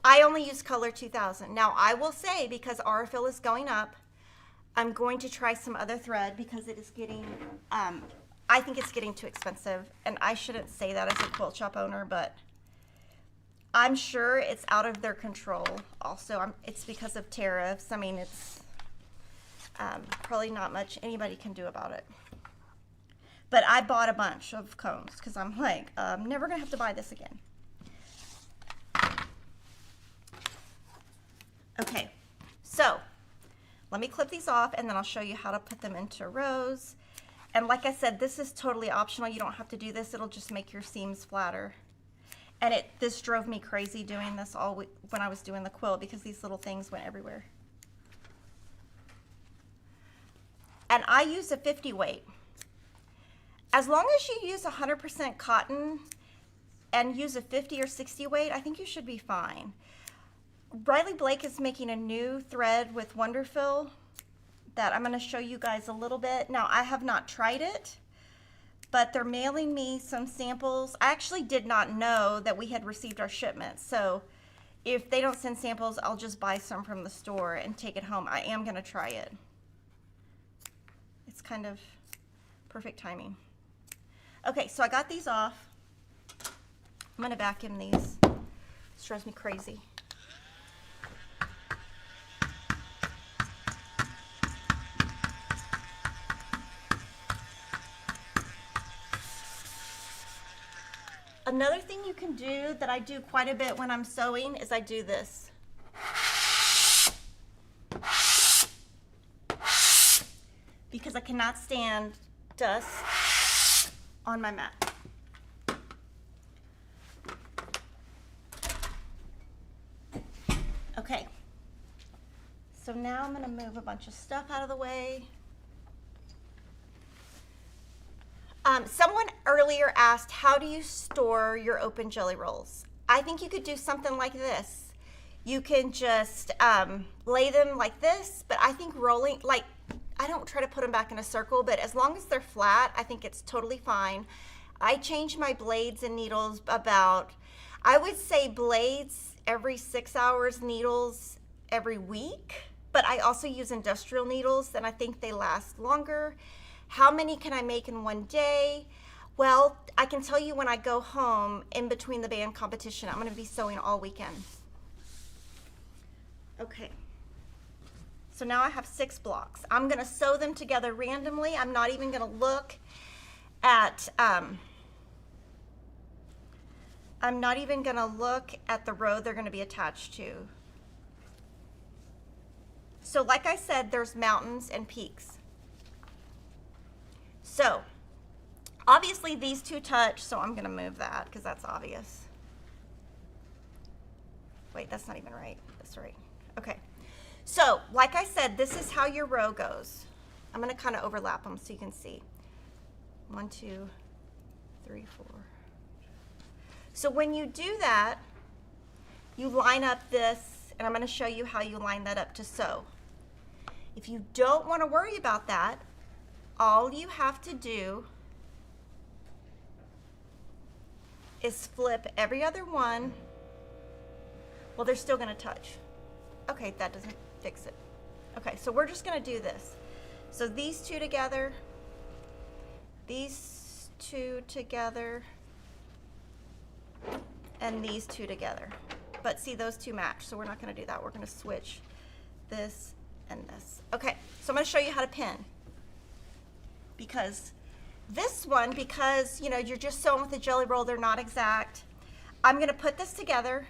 I only use color 2000. Now, I will say, because RFL is going up, I'm going to try some other thread because it is getting, I think it's getting too expensive. And I shouldn't say that as a quilt shop owner, but I'm sure it's out of their control. Also, it's because of tariffs. I mean, it's probably not much anybody can do about it. But I bought a bunch of combs because I'm like, I'm never gonna have to buy this again. Okay, so let me clip these off and then I'll show you how to put them into rows. And like I said, this is totally optional. You don't have to do this. It'll just make your seams flatter. And this drove me crazy doing this all week when I was doing the quilt because these little things went everywhere. And I use a 50 weight. As long as you use 100% cotton and use a 50 or 60 weight, I think you should be fine. Riley Blake is making a new thread with Wonderfill that I'm going to show you guys a little bit. Now, I have not tried it, but they're mailing me some samples. I actually did not know that we had received our shipment. So if they don't send samples, I'll just buy some from the store and take it home. I am going to try it. It's kind of perfect timing. Okay, so I got these off. I'm gonna vacuum these. This drives me crazy. Another thing you can do that I do quite a bit when I'm sewing is I do this. Because I cannot stand dust on my mat. Okay, so now I'm going to move a bunch of stuff out of the way. Someone earlier asked, how do you store your open jelly rolls? I think you could do something like this. You can just lay them like this, but I think rolling, like, I don't try to put them back in a circle, but as long as they're flat, I think it's totally fine. I change my blades and needles about, I would say blades every 6 hours, needles every week, but I also use industrial needles and I think they last longer. How many can I make in one day? Well, I can tell you when I go home in between the band competition, I'm gonna be sewing all weekend. Okay. So now I have 6 blocks. I'm gonna sew them together randomly. I'm not even gonna look at, I'm not even gonna look at the row they're gonna be attached to. So like I said, there's mountains and peaks. So obviously these two touch, so I'm gonna move that because that's obvious. Wait, that's not even right. That's right. Okay. So like I said, this is how your row goes. I'm gonna kind of overlap them so you can see. 1, 2, 3, 4. So when you do that, you line up this, and I'm going to show you how you line that up to sew. If you don't want to worry about that, all you have to do is flip every other one. Well, they're still going to touch. Okay, that doesn't fix it. Okay, so we're just going to do this. So these two together, these two together, and these two together. But see, those two match, so we're not gonna do that. We're gonna switch this and this. Okay, so I'm gonna show you how to pin. Because this one, because you know, you're just sewing with a jelly roll, they're not exact. I'm gonna put this together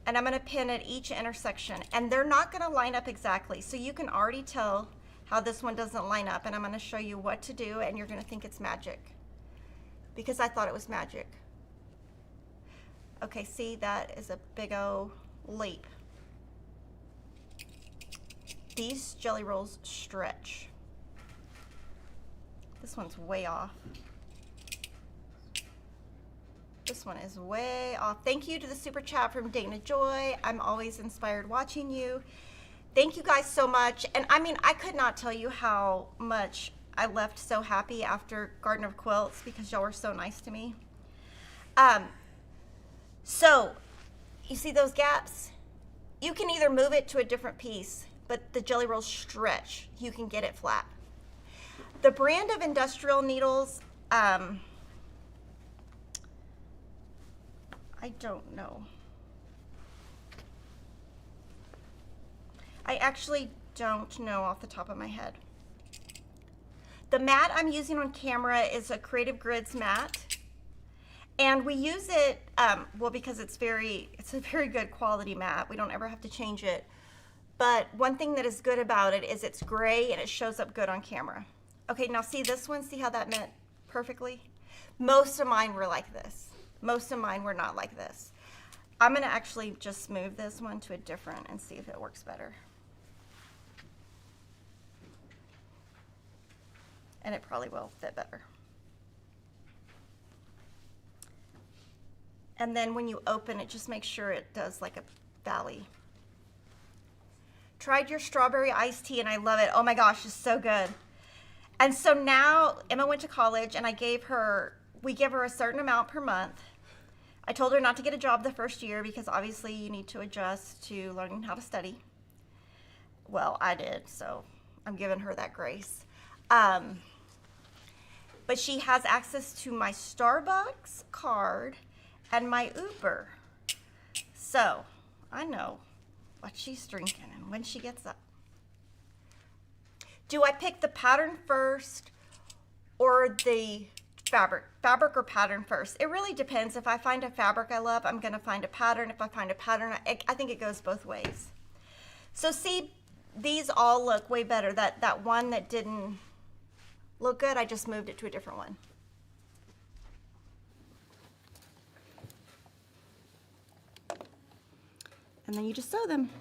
and I'm gonna pin at each intersection, and they're not gonna line up exactly. So you can already tell how this one doesn't line up, and I'm gonna show you what to do, and you're gonna think it's magic. Because I thought it was magic. Okay, see, that is a big O leap. These jelly rolls stretch. This one's way off. This one is way off. Thank you to the super chat from Dana Joy. I'm always inspired watching you. Thank you guys so much. And I mean, I could not tell you how much I left so happy after Garden of Quilts because y'all were so nice to me. So, you see those gaps? You can either move it to a different piece, but the jelly rolls stretch. You can get it flat. The brand of industrial needles, I don't know. I actually don't know off the top of my head. The mat I'm using on camera is a Creative Grids mat. And we use it, well, because it's a very good quality mat. We don't ever have to change it. But one thing that is good about it is it's gray and it shows up good on camera. Okay, now see this one? See how that met perfectly? Most of mine were like this. Most of mine were not like this. I'm gonna actually just move this one to a different and see if it works better. And it probably will fit better. And then when you open it, just make sure it does like a valley. Tried your strawberry iced tea and I love it. Oh my gosh, it's so good. And so now Emma went to college and we give her a certain amount per month. I told her not to get a job the first year because obviously you need to adjust to learning how to study. Well, I did, so I'm giving her that grace. But she has access to my Starbucks card and my Uber. So I know what she's drinking and when she gets up. Do I pick the pattern first or the fabric or pattern first? It really depends. If I find a fabric I love, I'm gonna find a pattern. If I find a pattern, I think it goes both ways. So see, these all look way better. That one that didn't look good, I just moved it to a different one. And then you just sew them.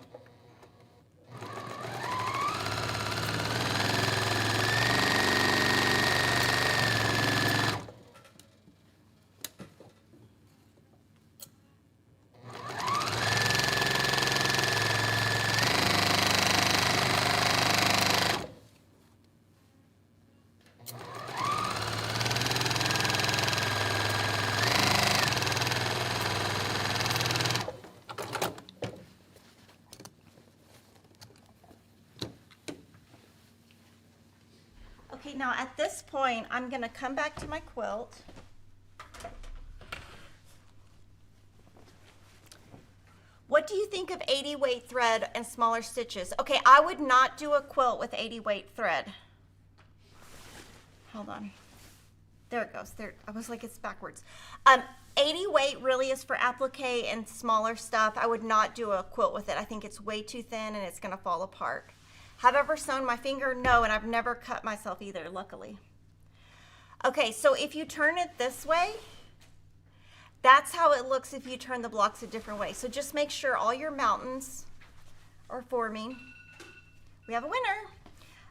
Now at this point, I'm gonna come back to my quilt. What do you think of 80 weight thread and smaller stitches? Okay, I would not do a quilt with 80 weight thread. Hold on. There it goes. There, I was like, it's backwards. 80 weight really is for applique and smaller stuff. I would not do a quilt with it. I think it's way too thin and it's gonna fall apart. Have I ever sewn my finger? No, and I've never cut myself either, luckily. Okay, so if you turn it this way, that's how it looks if you turn the blocks a different way. So just make sure all your mountains are forming. We have a winner.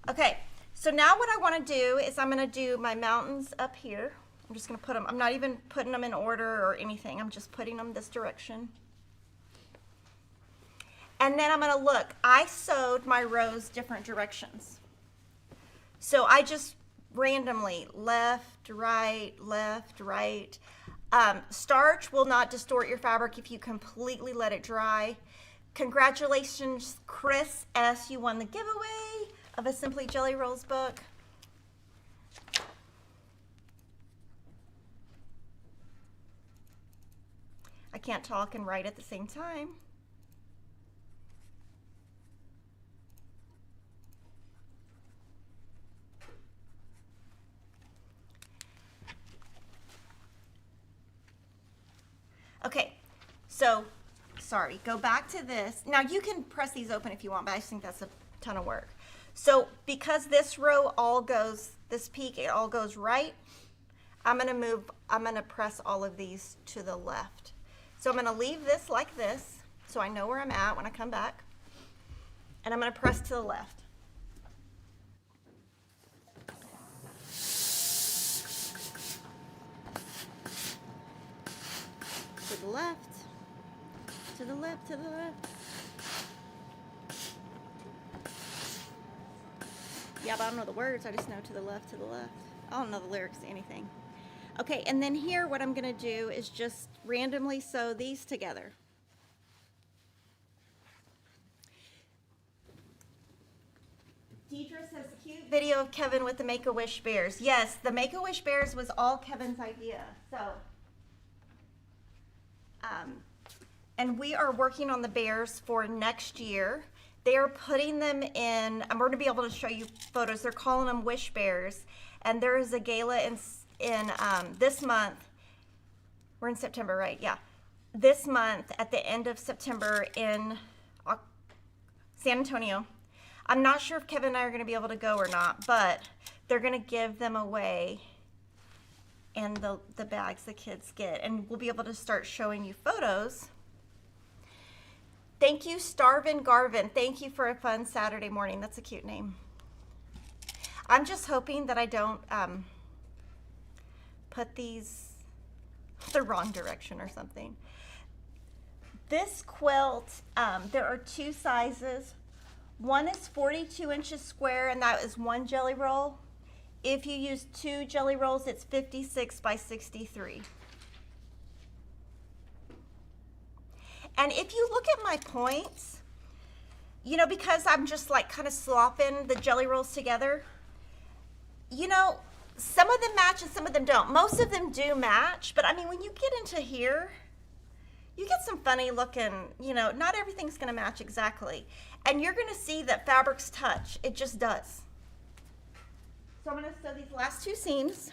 Okay, so now what I want to do is I'm going to do my mountains up here. I'm just going to put them, I'm not even putting them in order or anything. I'm just putting them this direction. And then I'm going to look. I sewed my rows different directions. So I just randomly left, right, left, right. Starch will not distort your fabric if you completely let it dry. Congratulations, Chris S. You won the giveaway of a Simply Jelly Rolls book. I can't talk and write at the same time. Okay, so, sorry, go back to this. Now you can press these open if you want, but I just think that's a ton of work. So because this row all goes, this peak, it all goes right, I'm gonna press all of these to the left. So I'm gonna leave this like this, so I know where I'm at when I come back. And I'm gonna press to the left. To the left, to the left, to the left. Yeah, but I don't know the words. I just know to the left, to the left. I don't know the lyrics to anything. Okay, and then here what I'm going to do is just randomly sew these together. Deidre says, cute video of Kevin with the Make-A-Wish bears. Yes, the Make-A-Wish bears was all Kevin's idea. So, and we are working on the bears for next year. They are putting them in, I'm going to be able to show you photos. They're calling them Wish Bears. And there is a gala in this month. We're in September, right? Yeah. This month, at the end of September in San Antonio. I'm not sure if Kevin and I are going to be able to go or not, but they're going to give them away and the bags the kids get. And we'll be able to start showing you photos. Thank you, Starvin Garvin. Thank you for a fun Saturday morning. That's a cute name. I'm just hoping that I don't put these the wrong direction or something. This quilt, there are two sizes. One is 42 inches square, and that is one jelly roll. If you use two jelly rolls, it's 56 by 63. And if you look at my points, you know, because I'm just like kind of slopping the jelly rolls together, you know, some of them match and some of them don't. Most of them do match, but I mean, when you get into here, you get some funny looking, you know, not everything's gonna match exactly. And you're gonna see that fabrics touch, it just does. So I'm gonna sew these last two seams.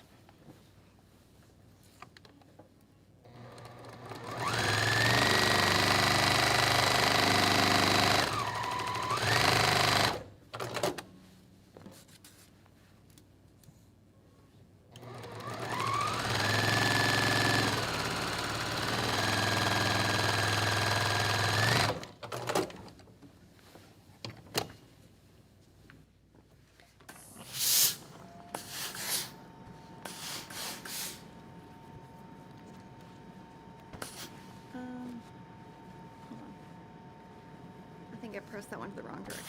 I pressed that one to the wrong direction.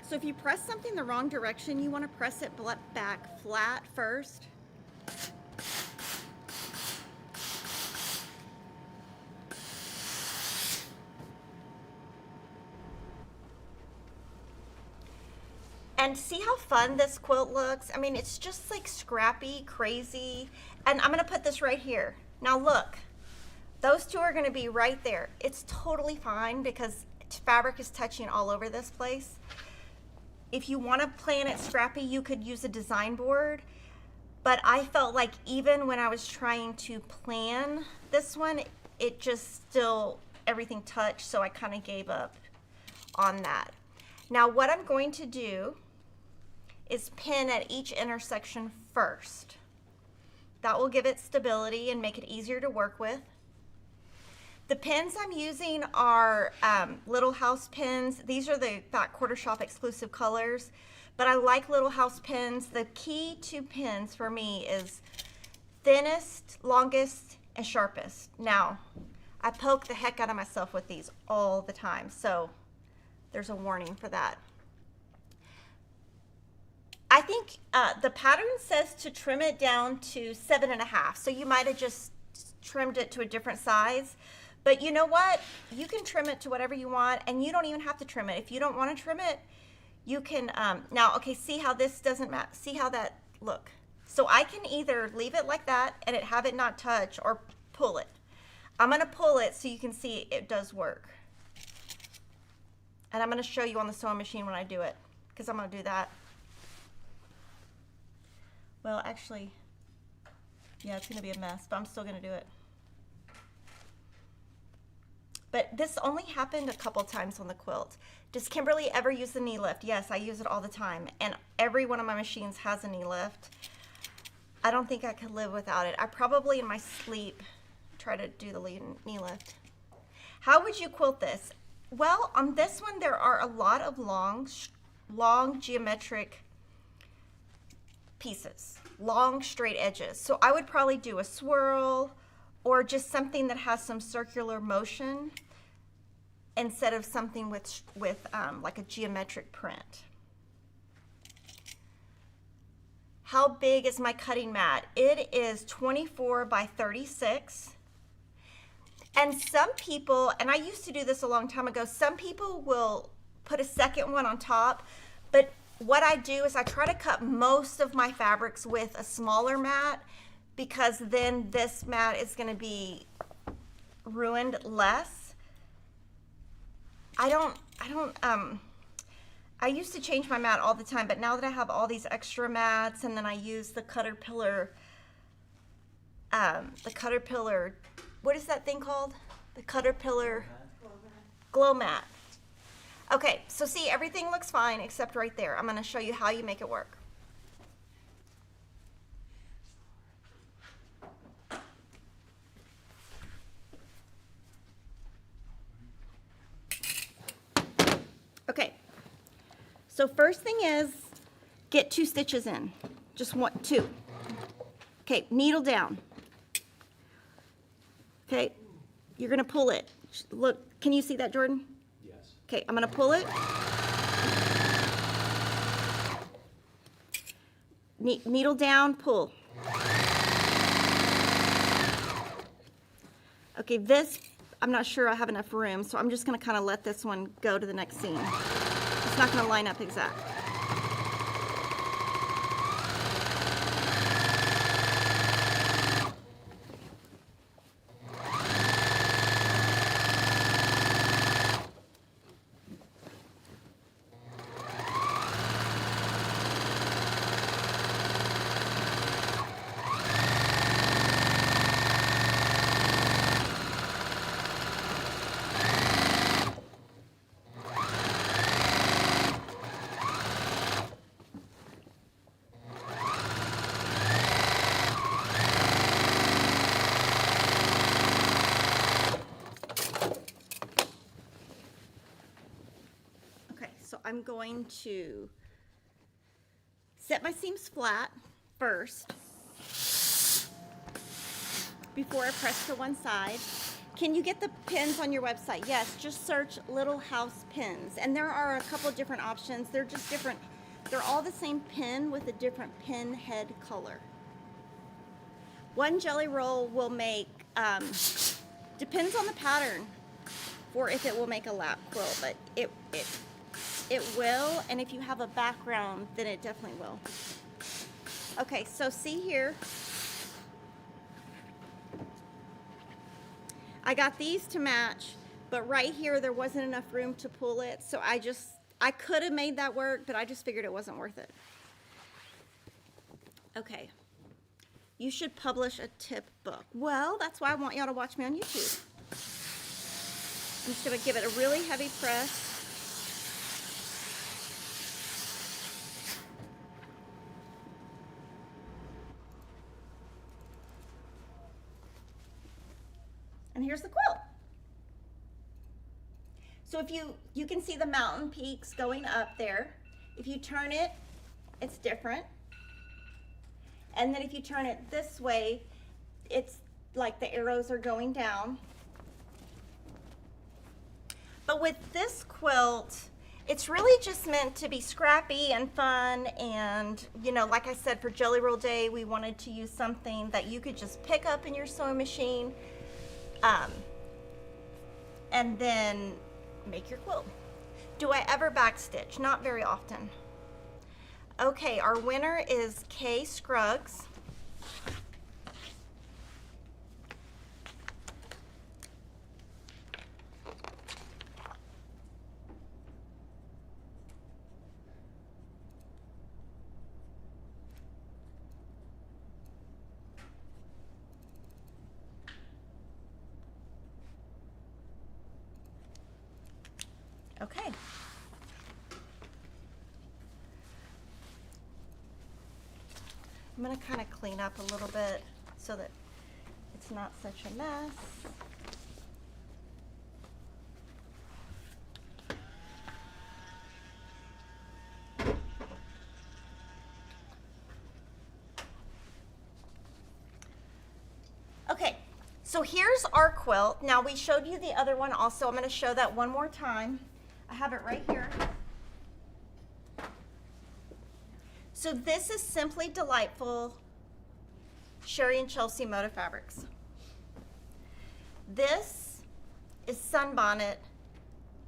So if you press something the wrong direction, you want to press it back flat first. And see how fun this quilt looks? I mean, it's just like scrappy, crazy. And I'm gonna put this right here. Now look, those two are gonna be right there. It's totally fine because fabric is touching all over this place. If you wanna plan it scrappy, you could use a design board. But I felt like even when I was trying to plan this one, it just still, everything touched, so I kind of gave up on that. Now what I'm going to do is pin at each intersection first. That will give it stability and make it easier to work with. The pins I'm using are Little House pins. These are the Fat Quarter Shop exclusive colors, but I like Little House pins. The key to pins for me is thinnest, longest, and sharpest. Now, I poke the heck out of myself with these all the time, so there's a warning for that. I think the pattern says to trim it down to 7.5, so you might have just trimmed it to a different size. But you know what? You can trim it to whatever you want, and you don't even have to trim it. If you don't want to trim it, you can, now, okay, see how this doesn't match? See how that, look. So I can either leave it like that and have it not touch, or pull it. I'm going to pull it so you can see it does work. And I'm going to show you on the sewing machine when I do it, because I'm going to do that. Well, actually, yeah, it's going to be a mess, but I'm still going to do it. But this only happened a couple times on the quilt. Does Kimberly ever use the knee lift? Yes, I use it all the time. And every one of my machines has a knee lift. I don't think I could live without it. I probably in my sleep try to do the knee lift. How would you quilt this? Well, on this one, there are a lot of long geometric pieces, long straight edges. So I would probably do a swirl or just something that has some circular motion instead of something with like a geometric print. How big is my cutting mat? It is 24 by 36. And some people, and I used to do this a long time ago, some people will put a second one on top, but what I do is I try to cut most of my fabrics with a smaller mat, because then this mat is going to be ruined less. I used to change my mat all the time, but now that I have all these extra mats, and then I use the Caterpillar, what is that thing called? The Caterpillar Glow Mat. Okay, so see, everything looks fine except right there. I'm going to show you how you make it work. Okay, so first thing is get 2 stitches in. Just 2. Okay, needle down. Okay, you're going to pull it. Look, can you see that, Jordan? Yes. Okay, I'm going to pull it. Needle down, pull. Okay, this, I'm not sure I have enough room, so I'm just going to kind of let this one go to the next seam. It's not going to line up exact. I'm going to set my seams flat first before I press to one side. Can you get the pins on your website? Yes, just search Little House pins. And there are a couple different options. They're just different. They're all the same pin with a different pin head color. One jelly roll will make, depends on the pattern for if it will make a lap quilt, but it will, and if you have a background, then it definitely will. Okay, so see here. I got these to match, but right here there wasn't enough room to pull it, so I could have made that work, but I just figured it wasn't worth it. Okay. You should publish a tip book. Well, that's why I want y'all to watch me on YouTube. I'm just gonna give it a really heavy press. And here's the quilt. So if you can see the mountain peaks going up there. If you turn it, it's different. And then if you turn it this way, it's like the arrows are going down. But with this quilt, it's really just meant to be scrappy and fun. And, you know, like I said, for Jelly Roll Day, we wanted to use something that you could just pick up in your sewing machine and then make your quilt. Do I ever backstitch? Not very often. Okay, our winner is Kay Scruggs. Okay. I'm going to kind of clean up a little bit so that it's not such a mess. Okay, so here's our quilt. Now we showed you the other one also. I'm going to show that one more time. I have it right here. So this is Simply Delightful Sherry and Chelsea Moda Fabrics. This is Sunbonnet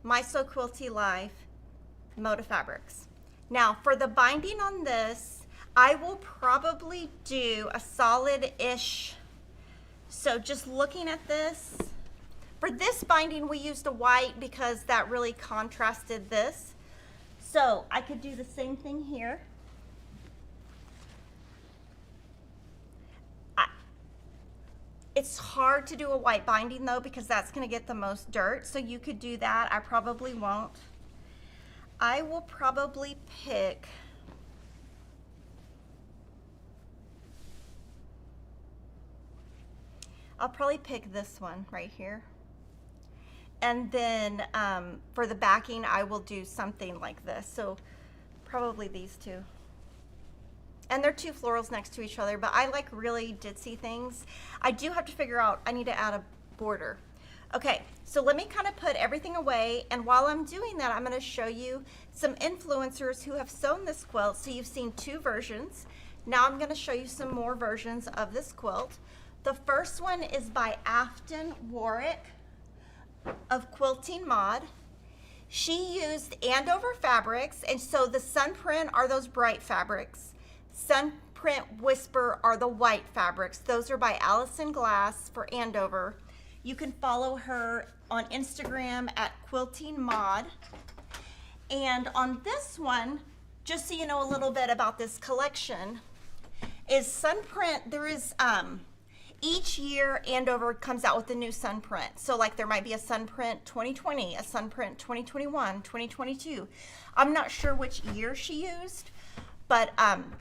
My So Quilty Life Moda Fabrics. Now for the binding on this, I will probably do a solid-ish. So just looking at this, for this binding we used a white because that really contrasted this. So I could do the same thing here. It's hard to do a white binding though because that's going to get the most dirt, so you could do that. I probably won't. I will probably pick this one right here. And then for the backing, I will do something like this. So probably these two. And they're two florals next to each other, but I like really ditzy things. I do have to figure out, I need to add a border. Okay, so let me kind of put everything away, and while I'm doing that, I'm gonna show you some influencers who have sewn this quilt. So you've seen two versions. Now I'm gonna show you some more versions of this quilt. The first one is by Afton Warwick of Quilting Mod. She used Andover fabrics, and so the sun print are those bright fabrics. Sun print Whisper are the white fabrics. Those are by Allison Glass for Andover. You can follow her on Instagram at Quilting Mod. And on this one, just so you know a little bit about this collection, is sun print. There is each year Andover comes out with a new sun print. So like there might be a sun print 2020, a sun print 2021, 2022. I'm not sure which year she used, but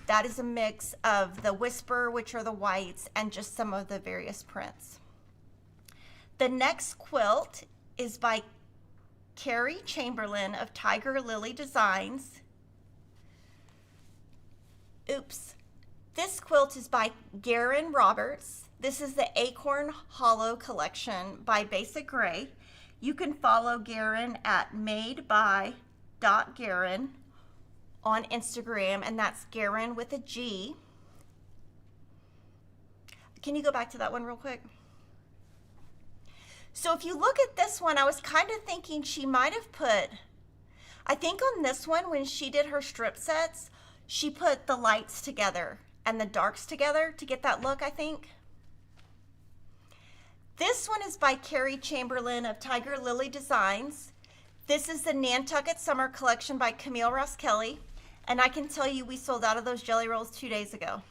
that is a mix of the Whisper, which are the whites, and just some of the various prints. The next quilt is by Carrie Chamberlain of Tiger Lily Designs. Oops. This quilt is by Garen Roberts. This is the Acorn Hollow collection by Basic Gray. You can follow Garen at madeby.garen on Instagram, and that's Garen with a G. Can you go back to that one real quick? So if you look at this one, I was kind of thinking she might have put, I think on this one, when she did her strip sets, she put the lights together and the darks together to get that look, I think. This one is by Carrie Chamberlain of Tiger Lily Designs. This is the Nantucket Summer Collection by Camille Ross Kelly. And I can tell you we sold out of those jelly rolls 2 days ago.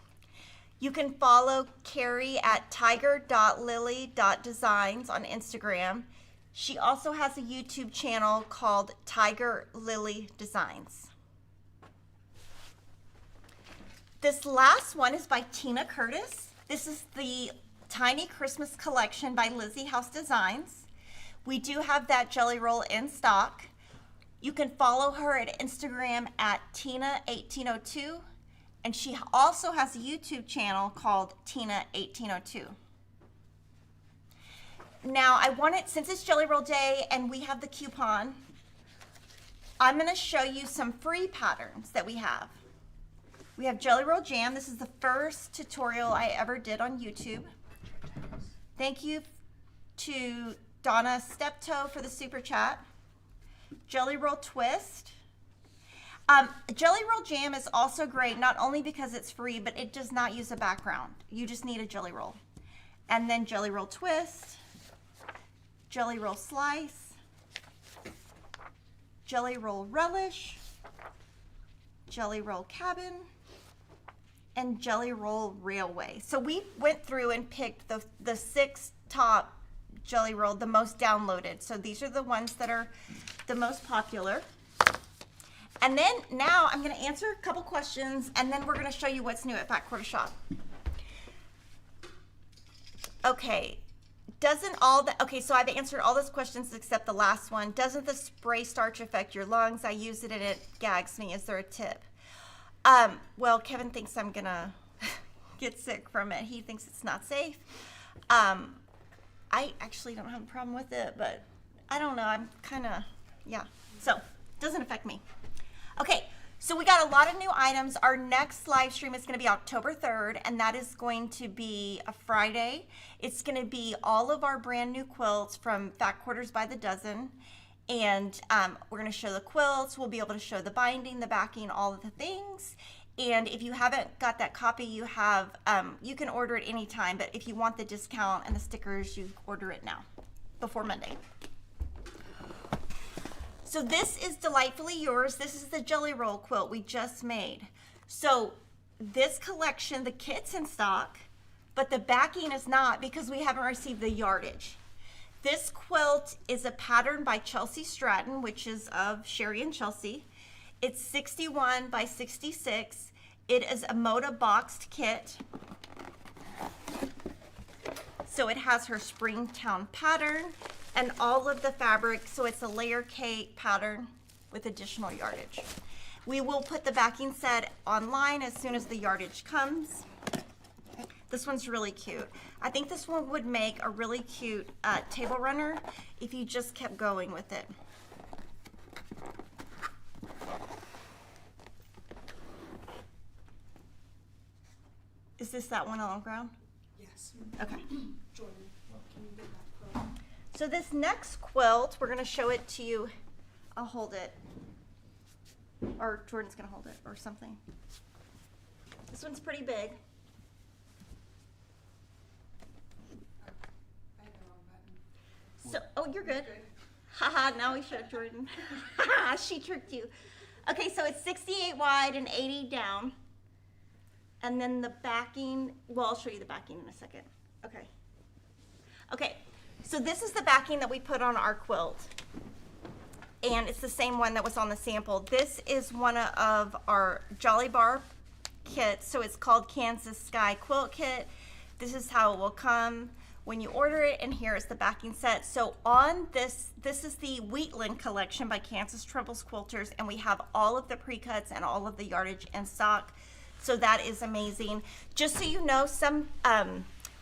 You can follow Carrie at tiger.lily.designs on Instagram. She also has a YouTube channel called Tiger Lily Designs. This last one is by Tina Curtis. This is the Tiny Christmas Collection by Lizzie House Designs. We do have that jelly roll in stock. You can follow her at Instagram at Tina1802. And she also has a YouTube channel called Tina1802. Now, I wanted, since it's Jelly Roll Day and we have the coupon, I'm going to show you some free patterns that we have. We have Jelly Roll Jam. This is the first tutorial I ever did on YouTube. Thank you to Donna Steptoe for the super chat. Jelly Roll Twist. Jelly Roll Jam is also great, not only because it's free, but it does not use a background. You just need a jelly roll. And then Jelly Roll Twist, Jelly Roll Slice, Jelly Roll Relish, Jelly Roll Cabin, and Jelly Roll Railway. So we went through and picked the 6 top Jelly Roll, the most downloaded. So these are the ones that are the most popular. And then now I'm going to answer a couple questions, and then we're going to show you what's new at Fat Quarter Shop. Okay, so I've answered all those questions except the last one. Doesn't the spray starch affect your lungs? I use it and it gags me. Is there a tip? Well, Kevin thinks I'm going to get sick from it. He thinks it's not safe. I actually don't have a problem with it, but I don't know. I'm kind of, yeah. So, doesn't affect me. Okay, so we got a lot of new items. Our next live stream is going to be October 3rd, and that is going to be a Friday. It's going to be all of our brand new quilts from Fat Quarters by the Dozen. And we're going to show the quilts. We'll be able to show the binding, the backing, all of the things. And if you haven't got that copy, you have, you can order it anytime. But if you want the discount and the stickers, you order it now, before Monday. So this is Delightfully Yours. This is the Jelly Roll quilt we just made. So this collection, the kit's in stock, but the backing is not because we haven't received the yardage. This quilt is a pattern by Chelsea Stratton, which is of Sherry and Chelsea. It's 61 by 66. It is a Moda boxed kit. So it has her Springtown pattern and all of the fabric, so it's a layer cake pattern with additional yardage. We will put the backing set online as soon as the yardage comes. This one's really cute. I think this one would make a really cute table runner if you just kept going with it. Is this that one on the ground? Yes. Okay. Jordan, can you get that quilt? So this next quilt, we're going to show it to you. I'll hold it. Or Jordan's going to hold it or something. This one's pretty big. I hit the wrong button. So, oh, you're good. Haha, now we showed Jordan. Haha, she tricked you. Okay, so it's 68 wide and 80 down. And then the backing, well, I'll show you the backing in a second. Okay. Okay, so this is the backing that we put on our quilt. And it's the same one that was on the sample. This is one of our Jolly Bar kits. So it's called Kansas Sky Quilt Kit. This is how it will come when you order it, and here is the backing set. So on this is the Wheatland collection by Kansas Trumbull's Quilters, and we have all of the pre-cuts and all of the yardage in stock. So that is amazing. Just so you know,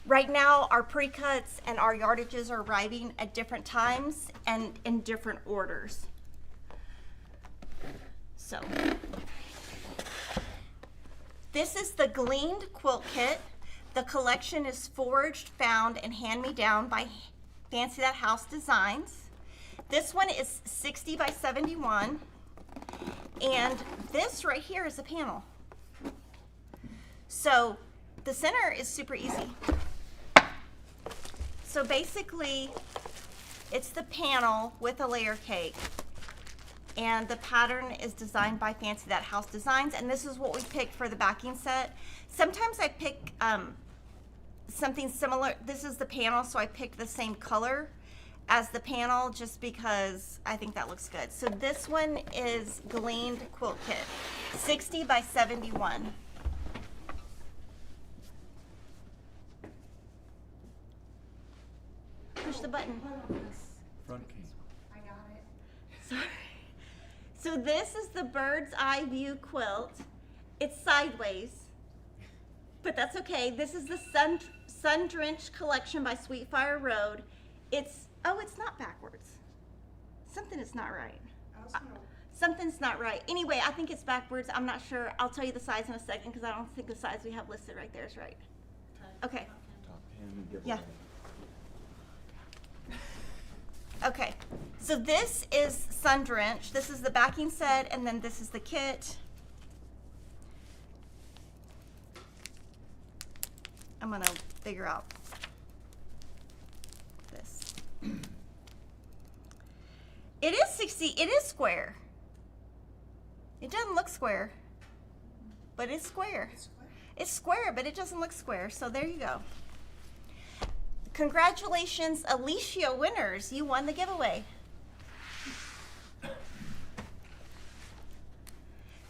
right now our pre-cuts and our yardages are arriving at different times and in different orders. So this is the Gleaned Quilt Kit. The collection is forged, found, and hand-me-down by Fancy That House Designs. This one is 60 by 71. And this right here is a panel. So the center is super easy. So basically, it's the panel with a layer cake. And the pattern is designed by Fancy That House Designs. And this is what we picked for the backing set. Sometimes I pick something similar. This is the panel, so I picked the same color as the panel just because I think that looks good. So this one is Gleaned Quilt Kit, 60 by 71. Push the button. Front key. I got it. Sorry. So this is the bird's eye view quilt. It's sideways, but that's okay. This is the Sun Drenched collection by Sweetfire Road. It's not backwards. Something is not right. I was gonna. Something's not right. Anyway, I think it's backwards. I'm not sure. I'll tell you the size in a second because I don't think the size we have listed right there is right. Okay. Top pin, give Yeah. away. Okay, so this is Sun Drenched. This is the backing set, and then this is the kit. I'm gonna figure out this. It is 60, it is square. It doesn't look square, but it's square. It's square, but it doesn't look square, so there you go. Congratulations, Alicia winners. You won the giveaway.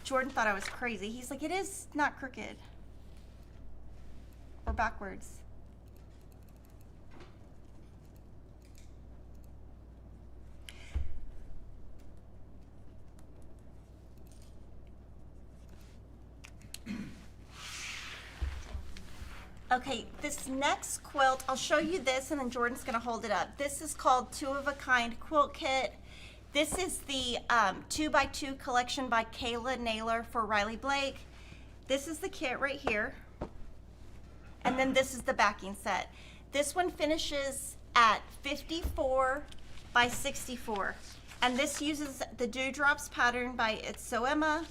Jordan thought I was crazy. He's like, it is not crooked or backwards. Okay, this next quilt, I'll show you this and then Jordan's gonna hold it up. This is called Two of a Kind Quilt Kit. This is the 2x2 collection by Kayla Naylor for Riley Blake. This is the kit right here. And then this is the backing set. This one finishes at 54 by 64. And this uses the Dewdrops pattern by It's So Emma,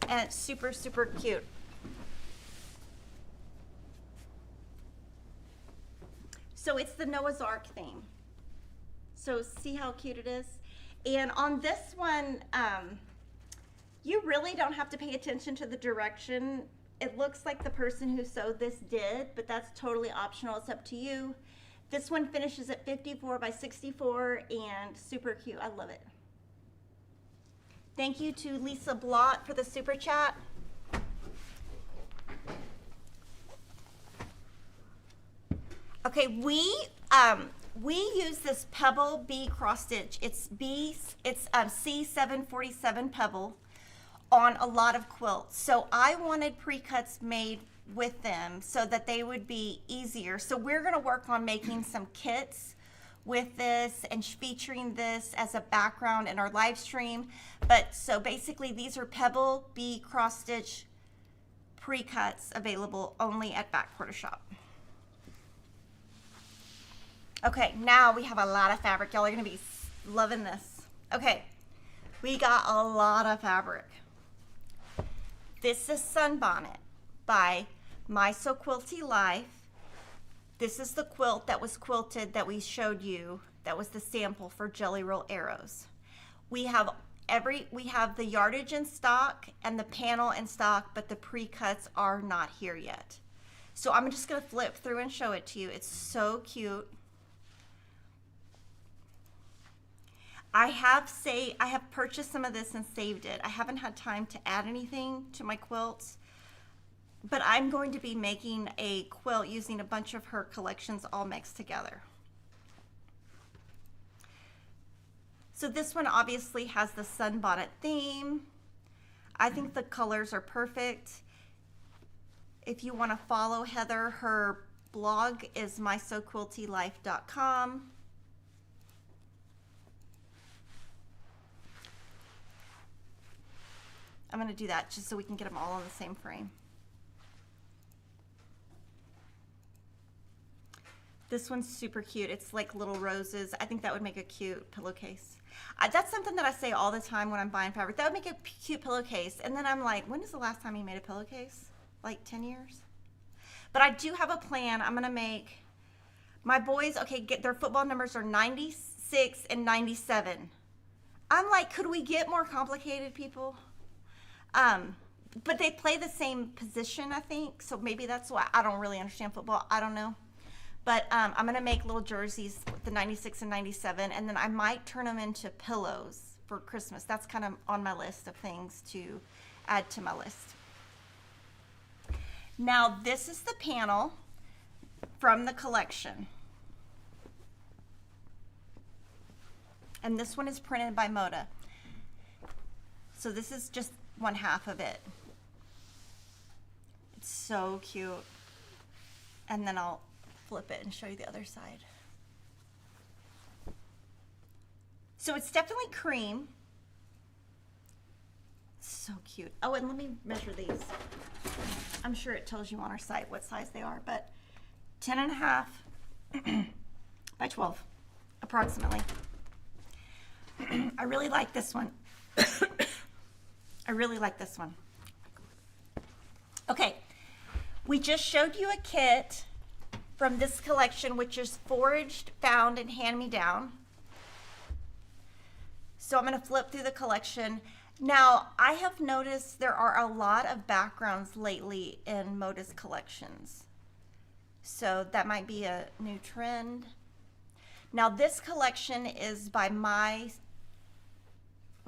and it's super, super cute. So it's the Noah's Ark theme. So see how cute it is? And on this one, you really don't have to pay attention to the direction. It looks like the person who sewed this did, but that's totally optional. It's up to you. This one finishes at 54 by 64 and super cute. I love it. Thank you to Lisa Blott for the super chat. Okay, we use this Pebble B cross stitch. It's C747 Pebble on a lot of quilts. So I wanted pre-cuts made with them so that they would be easier. So we're gonna work on making some kits with this and featuring this as a background in our live stream. But so basically these are Pebble B cross stitch pre-cuts available only at Fat Quarter Shop. Okay, now we have a lot of fabric. Y'all are gonna be loving this. Okay, we got a lot of fabric. This is Sunbonnet by My So Quilty Life. This is the quilt that was quilted that we showed you. That was the sample for Jelly Roll Arrows. We have the yardage in stock and the panel in stock, but the pre-cuts are not here yet. So I'm just gonna flip through and show it to you. It's so cute. I have purchased some of this and saved it. I haven't had time to add anything to my quilts, but I'm going to be making a quilt using a bunch of her collections all mixed together. So this one obviously has the sunbonnet theme. I think the colors are perfect. If you want to follow Heather, her blog is mysoquiltylife.com. I'm going to do that just so we can get them all on the same frame. This one's super cute. It's like little roses. I think that would make a cute pillowcase. That's something that I say all the time when I'm buying fabric. That would make a cute pillowcase. And then I'm like, when is the last time you made a pillowcase? Like 10 years? But I do have a plan. I'm going to make my boys, okay, get their football numbers are 96 and 97. I'm like, could we get more complicated, people? But they play the same position, I think. So maybe that's why I don't really understand football. I don't know. But I'm going to make little jerseys with the 96 and 97. And then I might turn them into pillows for Christmas. That's kind of on my list of things to add to my list. Now, this is the panel from the collection. And this one is printed by Moda. So this is just one half of it. It's so cute. And then I'll flip it and show you the other side. So it's definitely cream. So cute. Oh, and let me measure these. I'm sure it tells you on our site what size they are, but 10.5 by 12, approximately. I really like this one. I really like this one. Okay, we just showed you a kit from this collection, which is foraged, found, and hand-me-down. So I'm going to flip through the collection. Now, I have noticed there are a lot of backgrounds lately in Moda's collections. So that might be a new trend. Now, this collection is by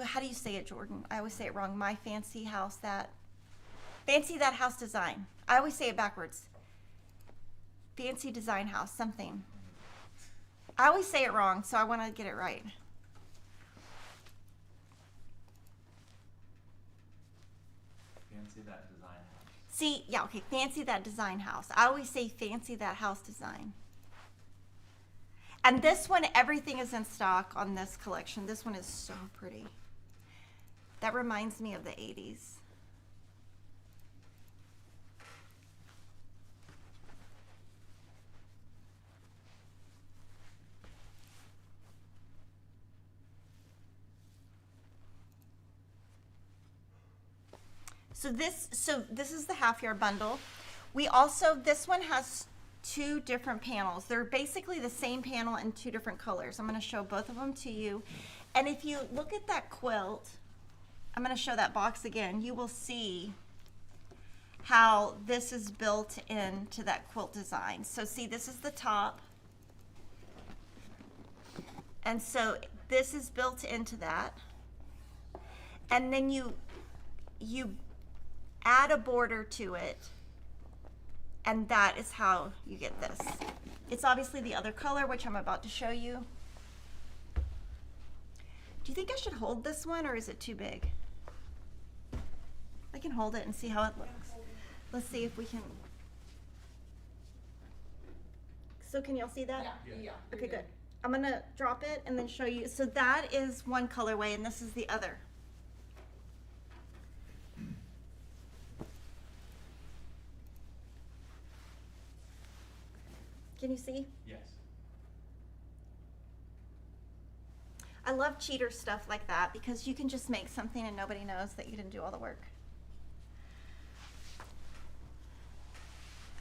how do you say it, Jordan? I always say it wrong. My Fancy House That House Design. I always say it backwards. Fancy Design House, something. I always say it wrong, so I want to get it right. Fancy That Design House. See, yeah, okay, Fancy That Design House. I always say Fancy That House Design. And this one, everything is in stock on this collection. This one is so pretty. That reminds me of the 80s. So this is the half yard bundle. We also, this one has 2 different panels. They're basically the same panel in 2 different colors. I'm going to show both of them to you. And if you look at that quilt, I'm going to show that box again. You will see how this is built into that quilt design. So see, this is the top. And so this is built into that. And then you add a border to it. And that is how you get this. It's obviously the other color, which I'm about to show you. Do you think I should hold this one, or is it too big? I can hold it and see how it looks. Let's see if we can. So can y'all see that? Yeah. Okay, good. I'm gonna drop it and then show you. So that is one colorway and this is the other. Can you see? Yes. I love cheater stuff like that because you can just make something and nobody knows that you didn't do all the work.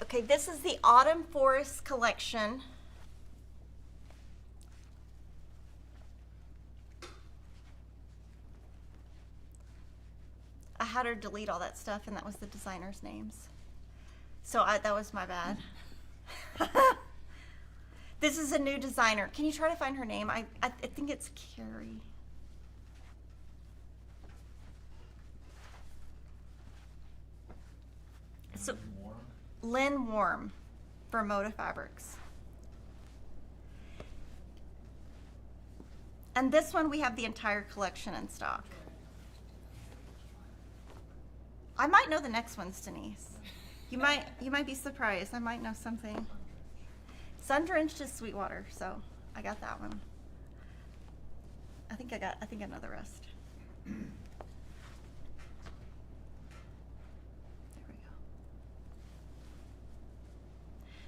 Okay, this is the Autumn Forest collection. I had her delete all that stuff and that was the designers' names. So that was my bad. This is a new designer. Can you try to find her name? I think it's Carrie. So Warm. Lynn Warm for Moda Fabrics. And this one we have the entire collection in stock. I might know the next ones, Denise. You might be surprised. I might know something. Sun-drenched is Sweetwater, so I got that one. I think I know the rest. There we go.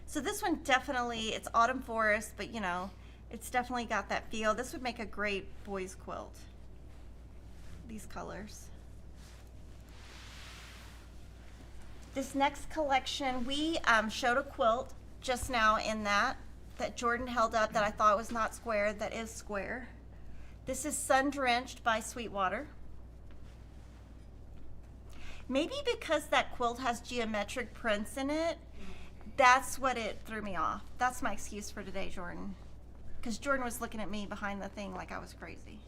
So this one definitely, it's Autumn Forest, but you know, It's definitely got that feel. This would make a great boys quilt. These colors. This next collection, we showed a quilt just now in that Jordan held up that I thought was not square, that is square. This is Sun Drenched by Sweetwater. Maybe because that quilt has geometric prints in it, that's what it threw me off. That's my excuse for today, Jordan. Because Jordan was looking at me behind the thing like I was crazy.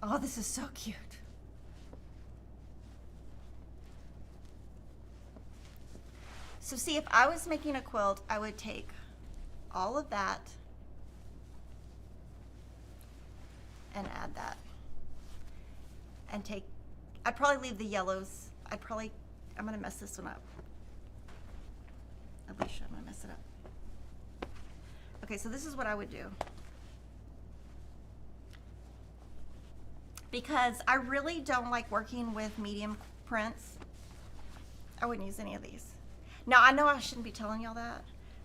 Oh, this is so cute. So see, if I was making a quilt, I would take all of that and add that. And I'd probably leave the yellows. I'm gonna mess this one up. Alicia, I'm gonna mess it up. Okay, so this is what I would do. Because I really don't like working with medium prints. I wouldn't use any of these. Now, I know I shouldn't be telling y'all that,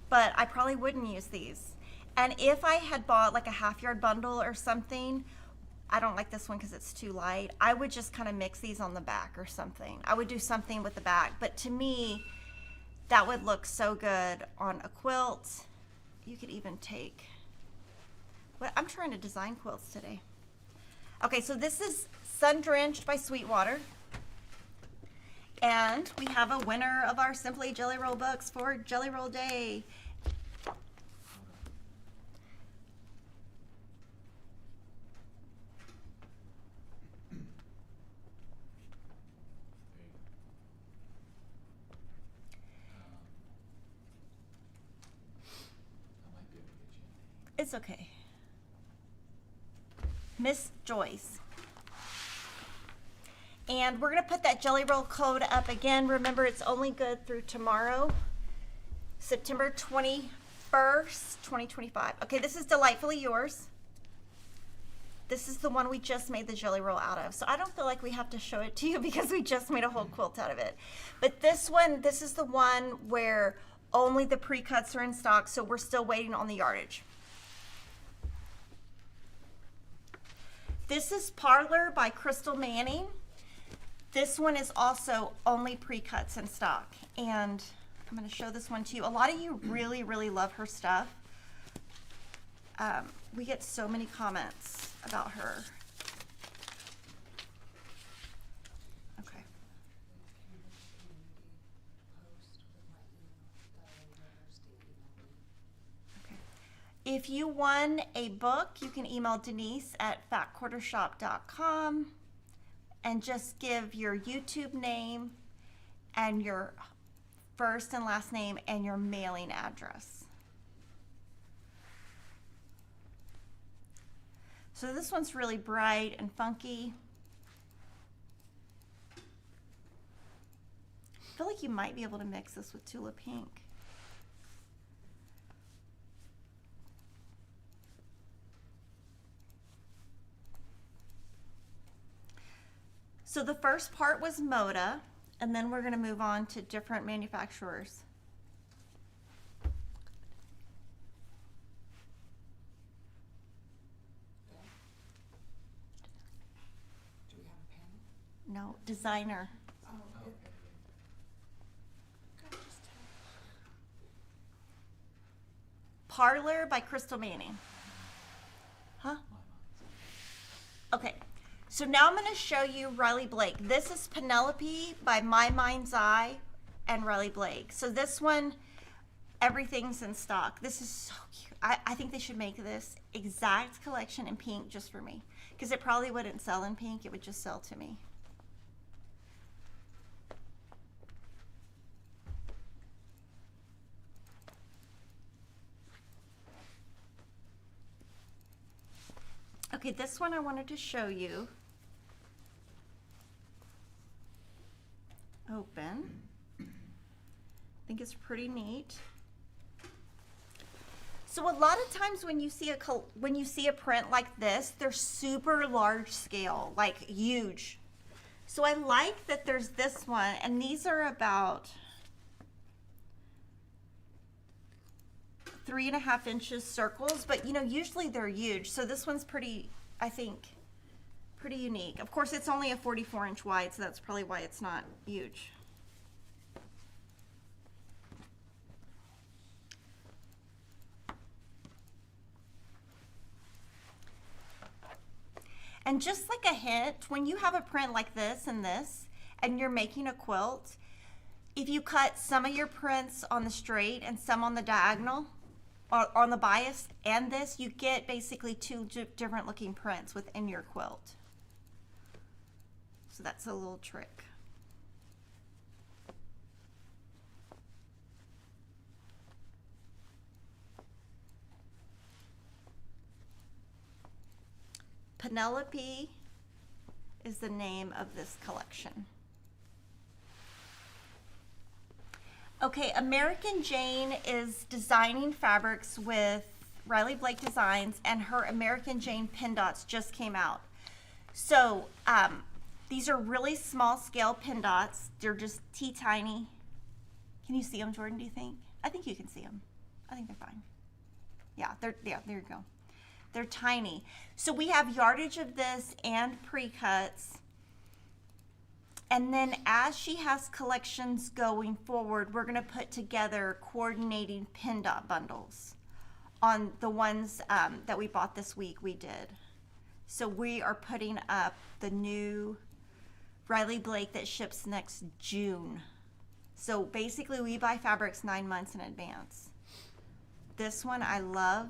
but I probably wouldn't use these. And if I had bought like a half-yard bundle or something, I don't like this one because it's too light, I would just kind of mix these on the back or something. I would do something with the back, but to me, that would look so good on a quilt. You could even take, I'm trying to design quilts today. Okay, so this is Sun Drenched by Sweetwater. And we have a winner of our Simply Jelly Roll books for Jelly Roll Day. I might be able to get you in. It's okay. Miss Joyce. And we're going to put that Jelly Roll code up again. Remember, it's only good through tomorrow, September 21st, 2025. Okay, this is Delightfully Yours. This is the one we just made the Jelly Roll out of. So I don't feel like we have to show it to you because we just made a whole quilt out of it. But this one, this is the one where only the pre-cuts are in stock, so we're still waiting on the yardage. This is Parlor by Crystal Manning. This one is also only pre-cuts in stock. And I'm going to show this one to you. A lot of you really, really love her stuff. We get so many comments about her. Okay. Okay. If you won a book, you can email Denise at fatquartershop.com. and just give your YouTube name and your first and last name and your mailing address. So this one's really bright and funky. I feel like you might be able to mix this with Tulip Pink. So the first part was Moda, and then we're going to move on to different manufacturers. Do we have a pen? No, designer. Oh, Okay. God, just tell. Parlor by Crystal Manning. Huh? Okay. So now I'm going to show you Riley Blake. This is Penelope by My Mind's Eye and Riley Blake. So this one, everything's in stock. This is so cute. I think they should make this exact collection in pink just for me. Because it probably wouldn't sell in pink. It would just sell to me. Okay, this one I wanted to show you. Open. I think it's pretty neat. So a lot of times when you see a print like this, they're super large scale, like huge. So I like that there's this one, and these are about 3.5 inches circles, but you know, usually they're huge. So this one's pretty, I think, pretty unique. Of course, it's only a 44-inch wide, so that's probably why it's not huge. And just like a hint, when you have a print like this and this, and you're making a quilt, if you cut some of your prints on the straight and some on the diagonal, or on the bias and this, you get basically two different looking prints within your quilt. So that's a little trick. Penelope is the name of this collection. Okay, American Jane is designing fabrics with Riley Blake Designs, and her American Jane pin dots just came out. So these are really small scale pin dots. They're just tiny. Can you see them, Jordan, do you think? I think you can see them. I think they're fine. Yeah, there you go. They're tiny. So we have yardage of this and pre-cuts. And then as she has collections going forward, we're gonna put together coordinating pin dot bundles on the ones that we bought this week, we did. So we are putting up the new Riley Blake that ships next June. So basically we buy fabrics 9 months in advance. This one I love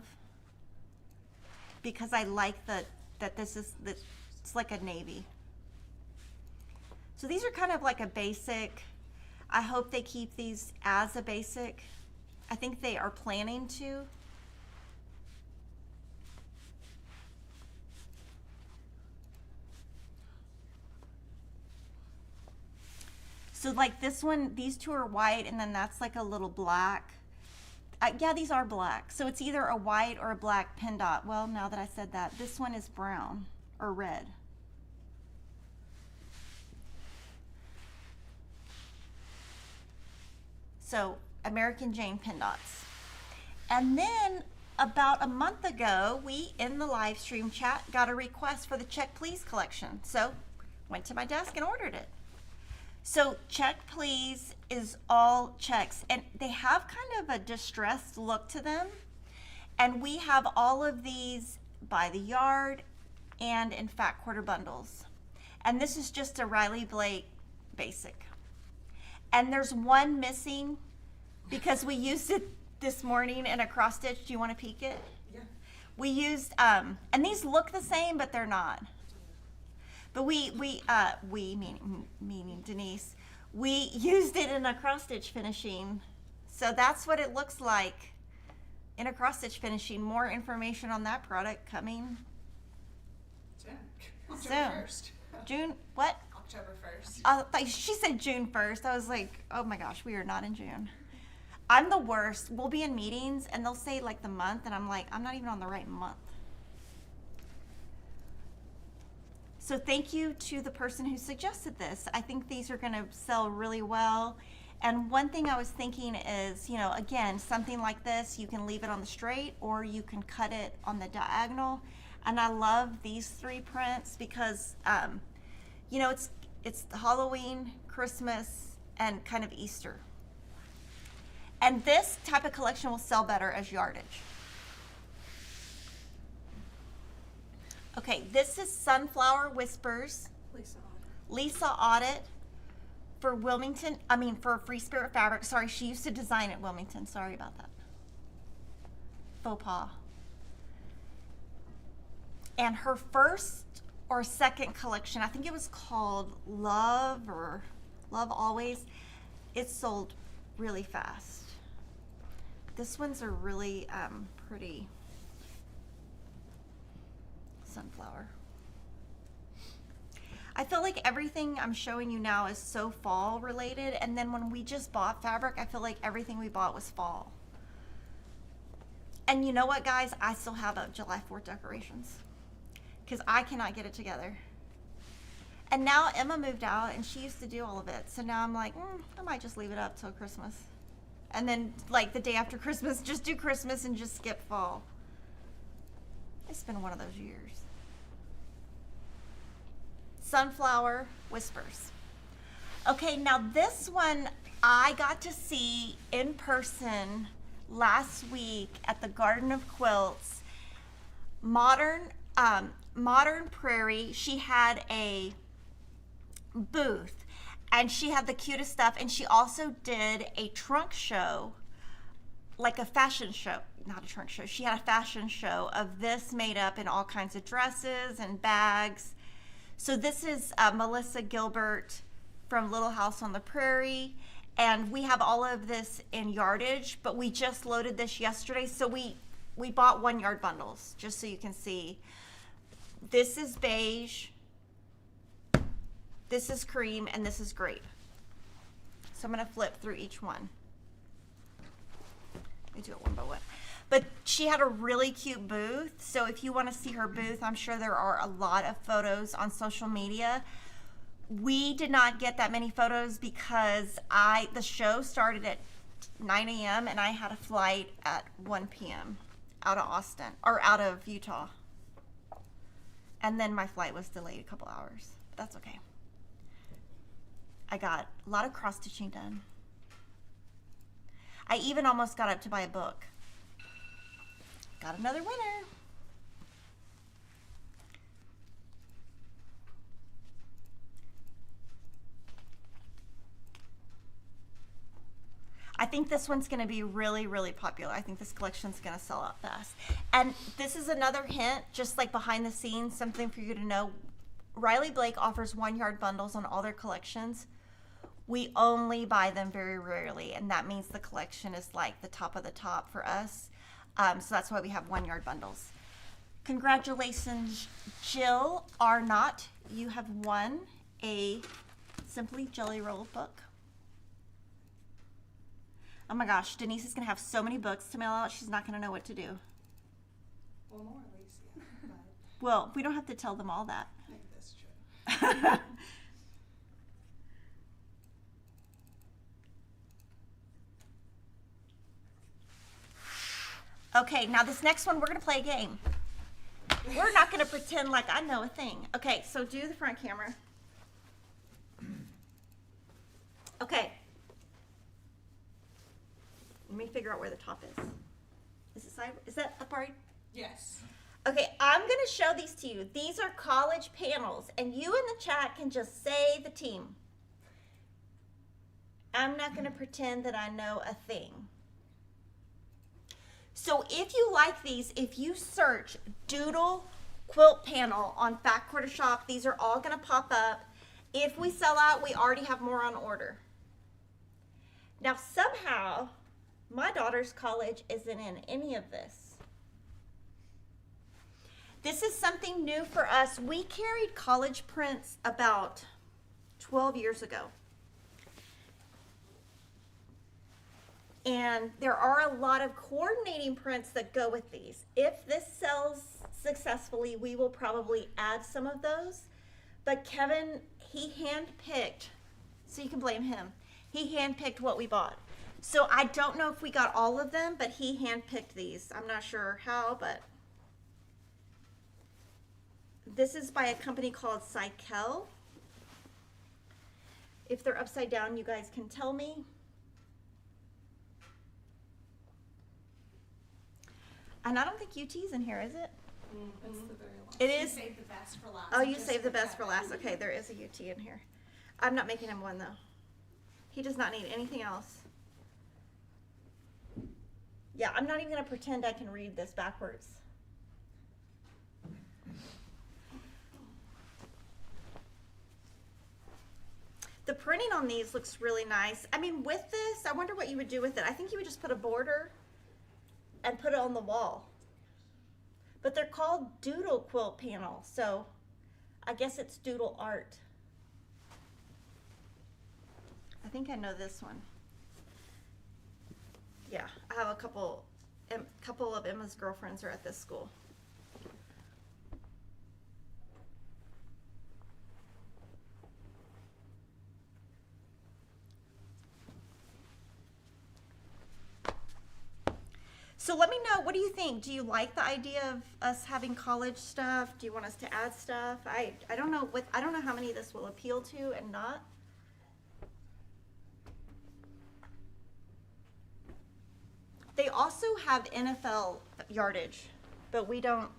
because I like that it's like a navy. So these are kind of like a basic. I hope they keep these as a basic. I think they are planning to. So like this one, these two are white, and then that's like a little black. Yeah, these are black. So it's either a white or a black pin dot. Well, now that I said that, this one is brown or red. So American Jane pin dots. And then about a month ago, we in the live stream chat got a request for the Check Please collection. So went to my desk and ordered it. So Check Please is all checks, and they have kind of a distressed look to them. And we have all of these by the yard and in fat quarter bundles. And this is just a Riley Blake basic. And there's one missing because we used it this morning in a cross stitch. Do you want to peek it? Yeah. We used, and these look the same, but they're not. But we meaning Denise, we used it in a cross stitch finishing. So that's what it looks like in a cross stitch finishing. More information on that product coming Soon. soon. October 1st. June, what? October 1st. She said June 1st. I was like, oh my gosh, we are not in June. I'm the worst. We'll be in meetings and they'll say like the month, and I'm like, I'm not even on the right month. So thank you to the person who suggested this. I think these are going to sell really well. And one thing I was thinking is, you know, again, something like this, you can leave it on the straight or you can cut it on the diagonal. And I love these three prints because, you know, it's Halloween, Christmas, and kind of Easter. And this type of collection will sell better as yardage. Okay, this is Sunflower Whispers, Lisa Audit for Wilmington, for Free Spirit Fabric. Sorry, she used to design at Wilmington. Sorry about that. Faux pas. And her first or second collection, I think it was called Love or Love Always, it sold really fast. This one's a really pretty sunflower. I feel like everything I'm showing you now is so fall related, and then when we just bought fabric, I feel like everything we bought was fall. And you know what, guys? I still have a July 4th decorations because I cannot get it together. And now Emma moved out and she used to do all of it. So now I'm like, I might just leave it up till Christmas. And then like the day after Christmas, just do Christmas and just skip fall. It's been one of those years. Sunflower Whispers. Okay, now this one I got to see in person last week at the Garden of Quilts. Modern Prairie, she had a booth and she had the cutest stuff, and she also did a trunk show, like a fashion show, not a trunk show. She had a fashion show of this made up in all kinds of dresses and bags. So this is Melissa Gilbert from Little House on the Prairie, and we have all of this in yardage, but we just loaded this yesterday, so we bought 1 yard bundles, just so you can see. This is beige, this is cream, and this is grape. So I'm gonna flip through each one. Let me do it one by one. But she had a really cute booth, so if you wanna see her booth, I'm sure there are a lot of photos on social media. We did not get that many photos because the show started at 9 a.m. and I had a flight at 1 p.m. out of Utah. And then my flight was delayed a couple hours. But that's okay. I got a lot of cross stitching done. I even almost got up to buy a book. Got another winner. I think this one's going to be really, really popular. I think this collection's going to sell out fast. And this is another hint, just like behind the scenes, something for you to know. Riley Blake offers 1 yard bundles on all their collections. We only buy them very rarely, and that means the collection is like the top of the top for us. So that's why we have 1 yard bundles. Congratulations, Jill Arnott. You have won a Simply Jelly Roll book. Oh my gosh, Denise is going to have so many books to mail out, she's not going to know what to do. Well, more at least, yeah. But Well, we don't have to tell them all that. I think that's true. Okay, now this next one, we're going to play a game. We're not going to pretend like I know a thing. Okay, so do the front camera. Okay. Let me figure out where the top is. Is it side? Is that up right? Yes. Okay, I'm going to show these to you. These are college panels, and you in the chat can just say the team. I'm not going to pretend that I know a thing. So if you like these, if you search Doodle Quilt Panel on Fat Quarter Shop, these are all going to pop up. If we sell out, we already have more on order. Now, somehow, my daughter's college isn't in any of this. This is something new for us. We carried college prints about 12 years ago. And there are a lot of coordinating prints that go with these. If this sells successfully, we will probably add some of those. But Kevin, he handpicked, so you can blame him. He handpicked what we bought. So I don't know if we got all of them, but he handpicked these. I'm not sure how, but this is by a company called Cycle. If they're upside down, you guys can tell me. And I don't think UT's in here, is it? That's the very last. It You is? saved the best for last. Oh, you just saved the for best for Kevin. last. Okay, there is a UT in here. I'm not making him one, though. He does not need anything else. Yeah, I'm not even going to pretend I can read this backwards. The printing on these looks really nice. I mean, with this, I wonder what you would do with it. I think you would just put a border and put it on the wall. But they're called Doodle Quilt Panel, so I guess it's doodle art. I think I know this one. Yeah, I have a couple of Emma's girlfriends are at this school. So let me know, what do you think? Do you like the idea of us having college stuff? Do you want us to add stuff? I don't know I don't know how many this will appeal to and not. They also have NFL yardage, but we don't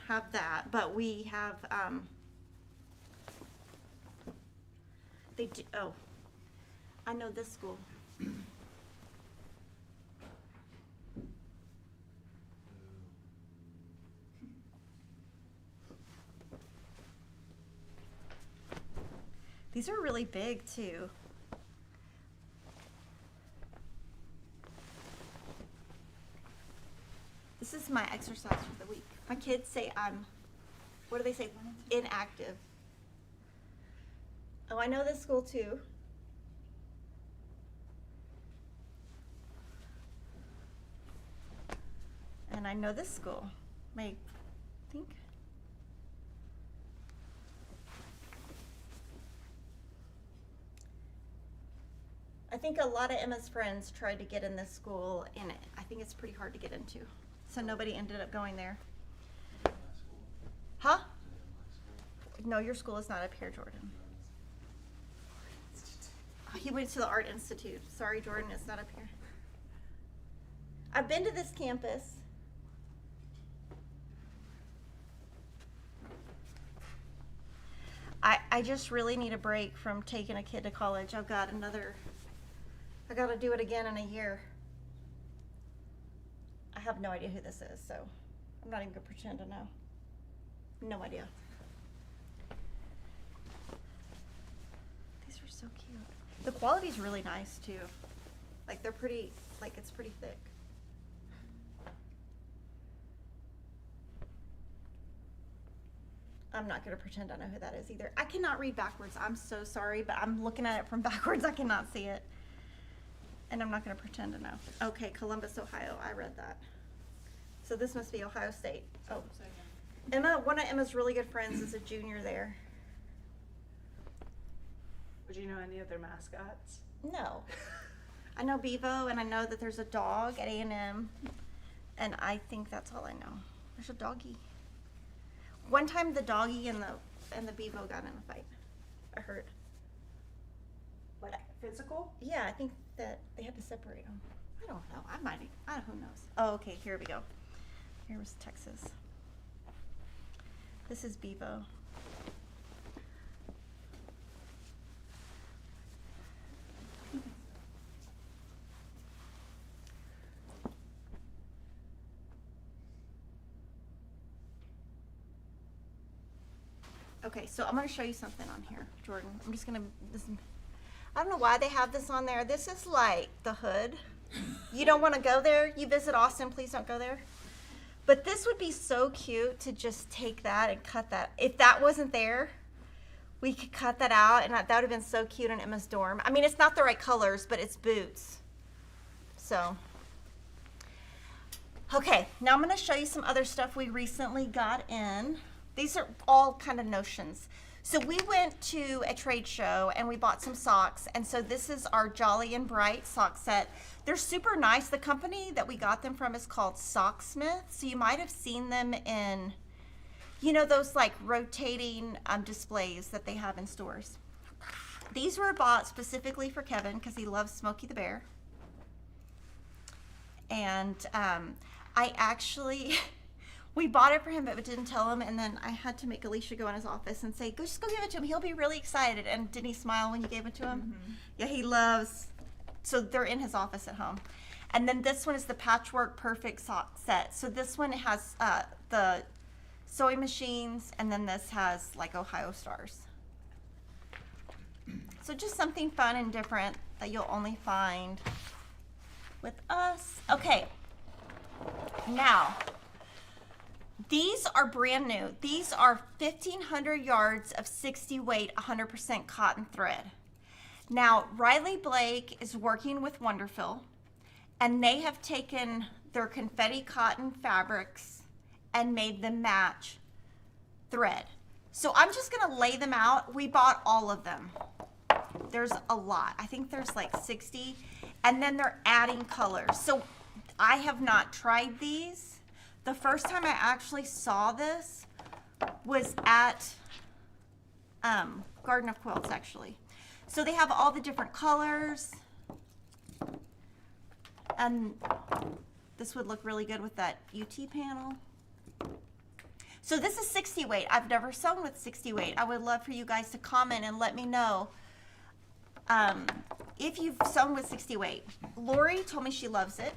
have that, but we have they do. Oh, I know this school. These are really big too. This is my exercise for the week. My kids say I'm, what do they say? Inactive. Oh, I know this school too. And I know this school. I think. I think a lot of Emma's friends tried to get in this school, and I think it's pretty hard to get into. So nobody ended up going there. Huh? No, your school is not up here, Jordan. Oh, he went to the Art Institute. Sorry, Jordan, it's not up here. I've been to this campus. I just really need a break from taking a kid to college. I got to do it again in a year. I have no idea who this is, so I'm not even gonna pretend to know. No idea. These are so cute. The quality's really nice too. Like they're pretty, like it's pretty thick. I'm not gonna pretend I know who that is either. I cannot read backwards. I'm so sorry, but I'm looking at it from backwards. I cannot see it. And I'm not gonna pretend to know. Okay, Columbus, Ohio. I read that. So this must be Ohio State. Oh, Emma, one of Emma's really good friends is a junior there. Would you know any of their mascots? No. I know Bevo, and I know that there's a dog at A&M, and I think that's all I know. There's a doggy. One time the doggy and the Bevo got in a fight. I heard. Like physical? Yeah, I think that they had to separate them. I don't know. Who knows? Oh, okay, here we go. Here was Texas. This is Bevo. Okay, so I'm going to show you something on here, Jordan. I'm just going to, I don't know why they have this on there. This is like the hood. You don't want to go there. You visit Austin, please don't go there. But this would be so cute to just take that and cut that. If that wasn't there, we could cut that out, and that would have been so cute in Emma's dorm. I mean, it's not the right colors, but it's boots. So, okay, now I'm going to show you some other stuff we recently got in. These are all kind of notions. So we went to a trade show and we bought some socks. And so this is our Jolly and Bright sock set. They're super nice. The company that we got them from is called Socksmith. So you might have seen them in, you know, those like rotating displays that they have in stores. These were bought specifically for Kevin because he loves Smokey the Bear. And I actually... We bought it for him, but didn't tell him, and then I had to make Alicia go in his office and say, just go give it to him. He'll be really excited. And didn't he smile when you gave it to him? Mm-hmm. Yeah, he loves. So they're in his office at home. And then this one is the Patchwork Perfect sock set. So this one has the sewing machines, and then this has like Ohio stars. So just something fun and different that you'll only find with us. Okay, now. These are brand new. These are 1,500 yards of 60 weight, 100% cotton thread. Now, Riley Blake is working with Wonderful, and they have taken their confetti cotton fabrics and made them match thread. So I'm just gonna lay them out. We bought all of them. There's a lot. I think there's like 60, and then they're adding colors. So I have not tried these. The first time I actually saw this was at Garden of Quilts, actually. So they have all the different colors. And this would look really good with that UT panel. So this is 60 weight. I've never sewn with 60 weight. I would love for you guys to comment and let me know if you've sewn with 60 weight. Lori told me she loves it.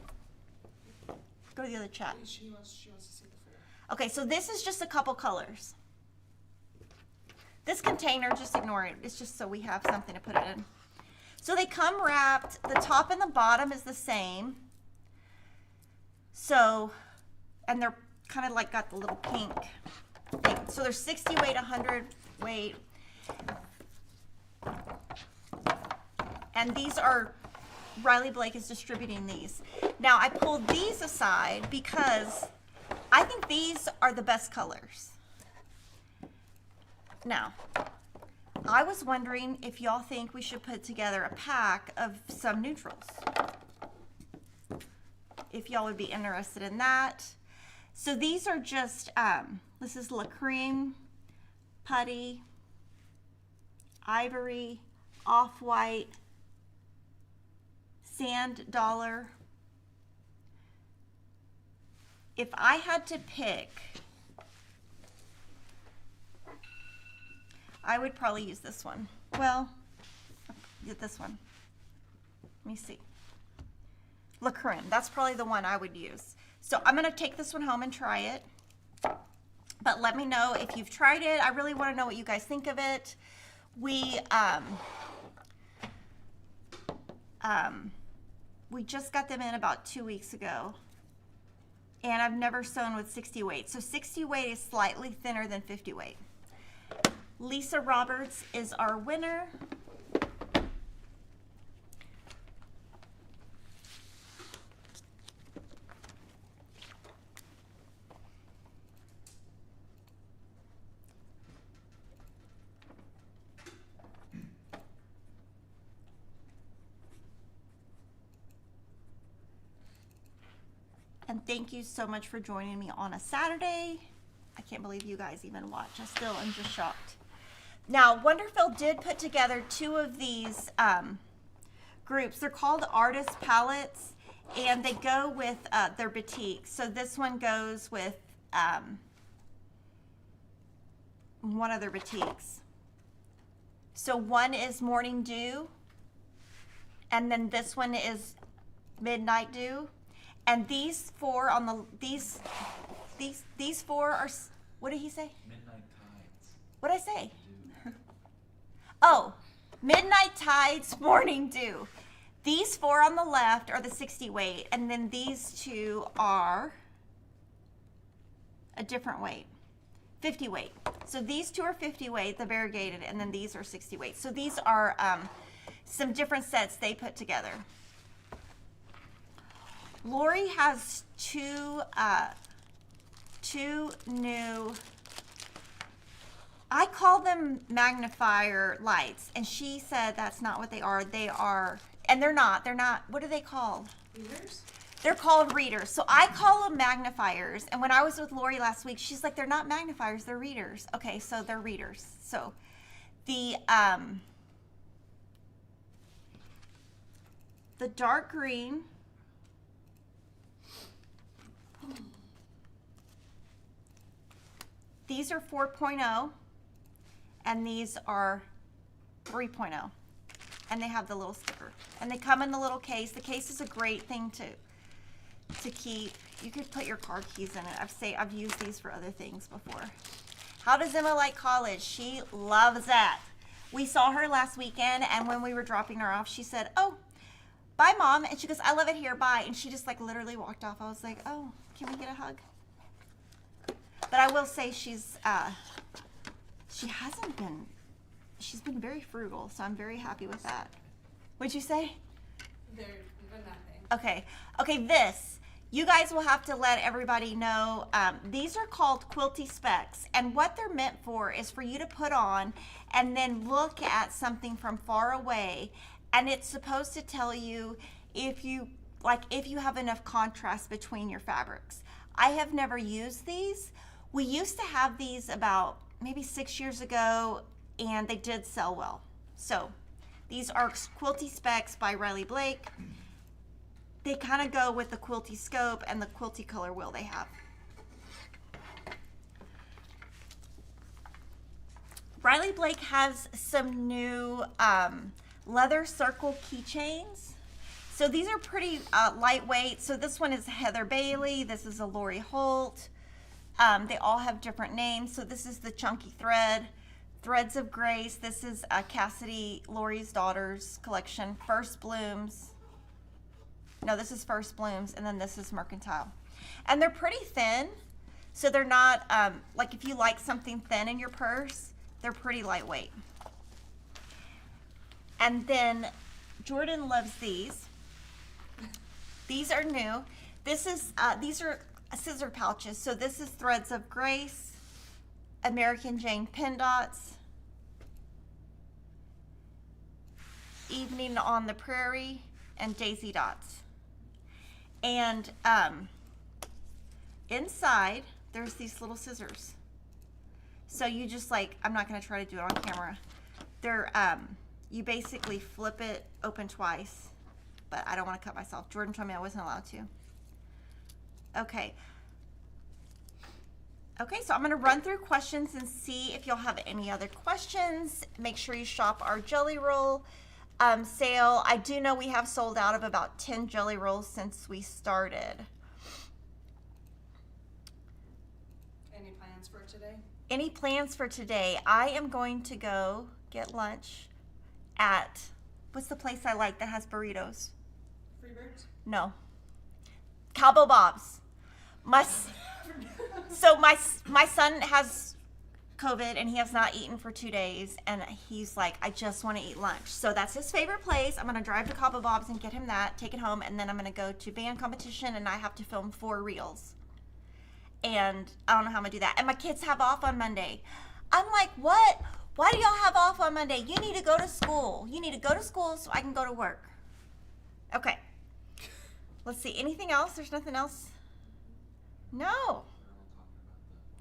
Go to the other chat. She wants to see the full. Okay, so this is just a couple colors. This container, just ignore it. It's just so we have something to put it in. So they come wrapped. The top and the bottom is the same. So, and they're kind of like got the little pink thing. So they're 60 weight, 100 weight. And these are, Riley Blake is distributing these. Now I pulled these aside because I think these are the best colors. Now, I was wondering if y'all think we should put together a pack of some neutrals. If y'all would be interested in that. So these are just, this is La Creme, Putty, Ivory, Off-White, Sand Dollar. If I had to pick, I would probably use this one. Well, get this one. Let me see. La Creme, that's probably the one I would use. So I'm gonna take this one home and try it. But let me know if you've tried it. I really wanna know what you guys think of it. We just got them in about 2 weeks ago. And I've never sewn with 60 weight. So 60 weight is slightly thinner than 50 weight. Lisa Roberts is our winner. And thank you so much for joining me on a Saturday. I can't believe you guys even watch. I still am just shocked. Now, Wonderfield did put together 2 of these groups. They're called Artist Palettes, and they go with their batiks. So this one goes with one of their batiks. So one is Morning Dew, and then this one is Midnight Dew. And these 4 on the these 4 are, what did he say? Midnight Tides. What did I say? Dew. Oh, Midnight Tides, Morning Dew. These 4 on the left are the 60 weight, and then these 2 are a different weight, 50 weight. So these 2 are 50 weight, the variegated, and then these are 60 weight. So these are some different sets they put together. Lori has 2 new, I call them magnifier lights, and she said that's not what they are. They are, and they're not, what are they called? Readers? They're called readers. So I call them magnifiers. And when I was with Lori last week, she's like, they're not magnifiers, they're readers. Okay, so they're readers. So the dark green, these are 4.0, and these are 3.0, and they have the little sticker, and they come in the little case. The case is a great thing to keep. You could put your car keys in it. I've used these for other things before. How does Emma like college? She loves that. We saw her last weekend, and when we were dropping her off, she said, "Oh, bye, Mom," and she goes, "I love it here, bye," and she just like literally walked off. I was like, "Oh, can we get a hug?" But I will say she's been very frugal, so I'm very happy with that. What'd you say? They're nothing. Okay, this. You guys will have to let everybody know. These are called Quilty Specs, and what they're meant for is for you to put on and then look at something from far away, and it's supposed to tell you if you like if you have enough contrast between your fabrics. I have never used these. We used to have these about maybe 6 years ago, and they did sell well. So these are Quilty Specs by Riley Blake. They kind of go with the Quilty scope and the Quilty color wheel they have. Riley Blake has some new leather circle keychains. So these are pretty lightweight. So this one is Heather Bailey. This is a Lori Holt. They all have different names. So this is the Chunky Thread. Threads of Grace. This is Cassidy, Lori's Daughters collection. First Blooms. No, this is First Blooms. And then this is Mercantile. And they're pretty thin. So they're not, like if you like something thin in your purse, they're pretty lightweight. And then Jordan loves these. These are new. These are scissor pouches. So this is Threads of Grace, American Jane Pin Dots, Evening on the Prairie, and Daisy Dots. And inside, there's these little scissors. So you just like, I'm not gonna try to do it on camera. They're, you basically flip it open twice, but I don't wanna cut myself. Jordan told me I wasn't allowed to. Okay. Okay, so I'm gonna run through questions and see if you'll have any other questions. Make sure you shop our Jelly Roll sale. I do know we have sold out of about 10 Jelly Rolls since we started. Any plans for today? Any plans for today? I am going to go get lunch at, what's the place I like that has burritos? Freebirds? No. Cowboy Bob's. So my son has COVID and he has not eaten for 2 days, and he's like, I just want to eat lunch. So that's his favorite place. I'm going to drive to Cowboy Bob's and get him that, take it home, and then I'm going to go to band competition, and I have to film 4 reels. And I don't know how I'm going to do that. And my kids have off on Monday. I'm like, what? Why do y'all have off on Monday? You need to go to school. You need to go to school so I can go to work. Okay. Let's see. Anything else? There's nothing else? No.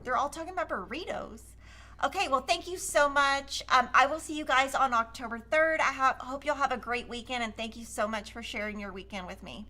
They're all talking about burritos. Okay, well, thank you so much. I will see you guys on October 3rd. I hope you'll have a great weekend, and thank you so much for sharing your weekend with me.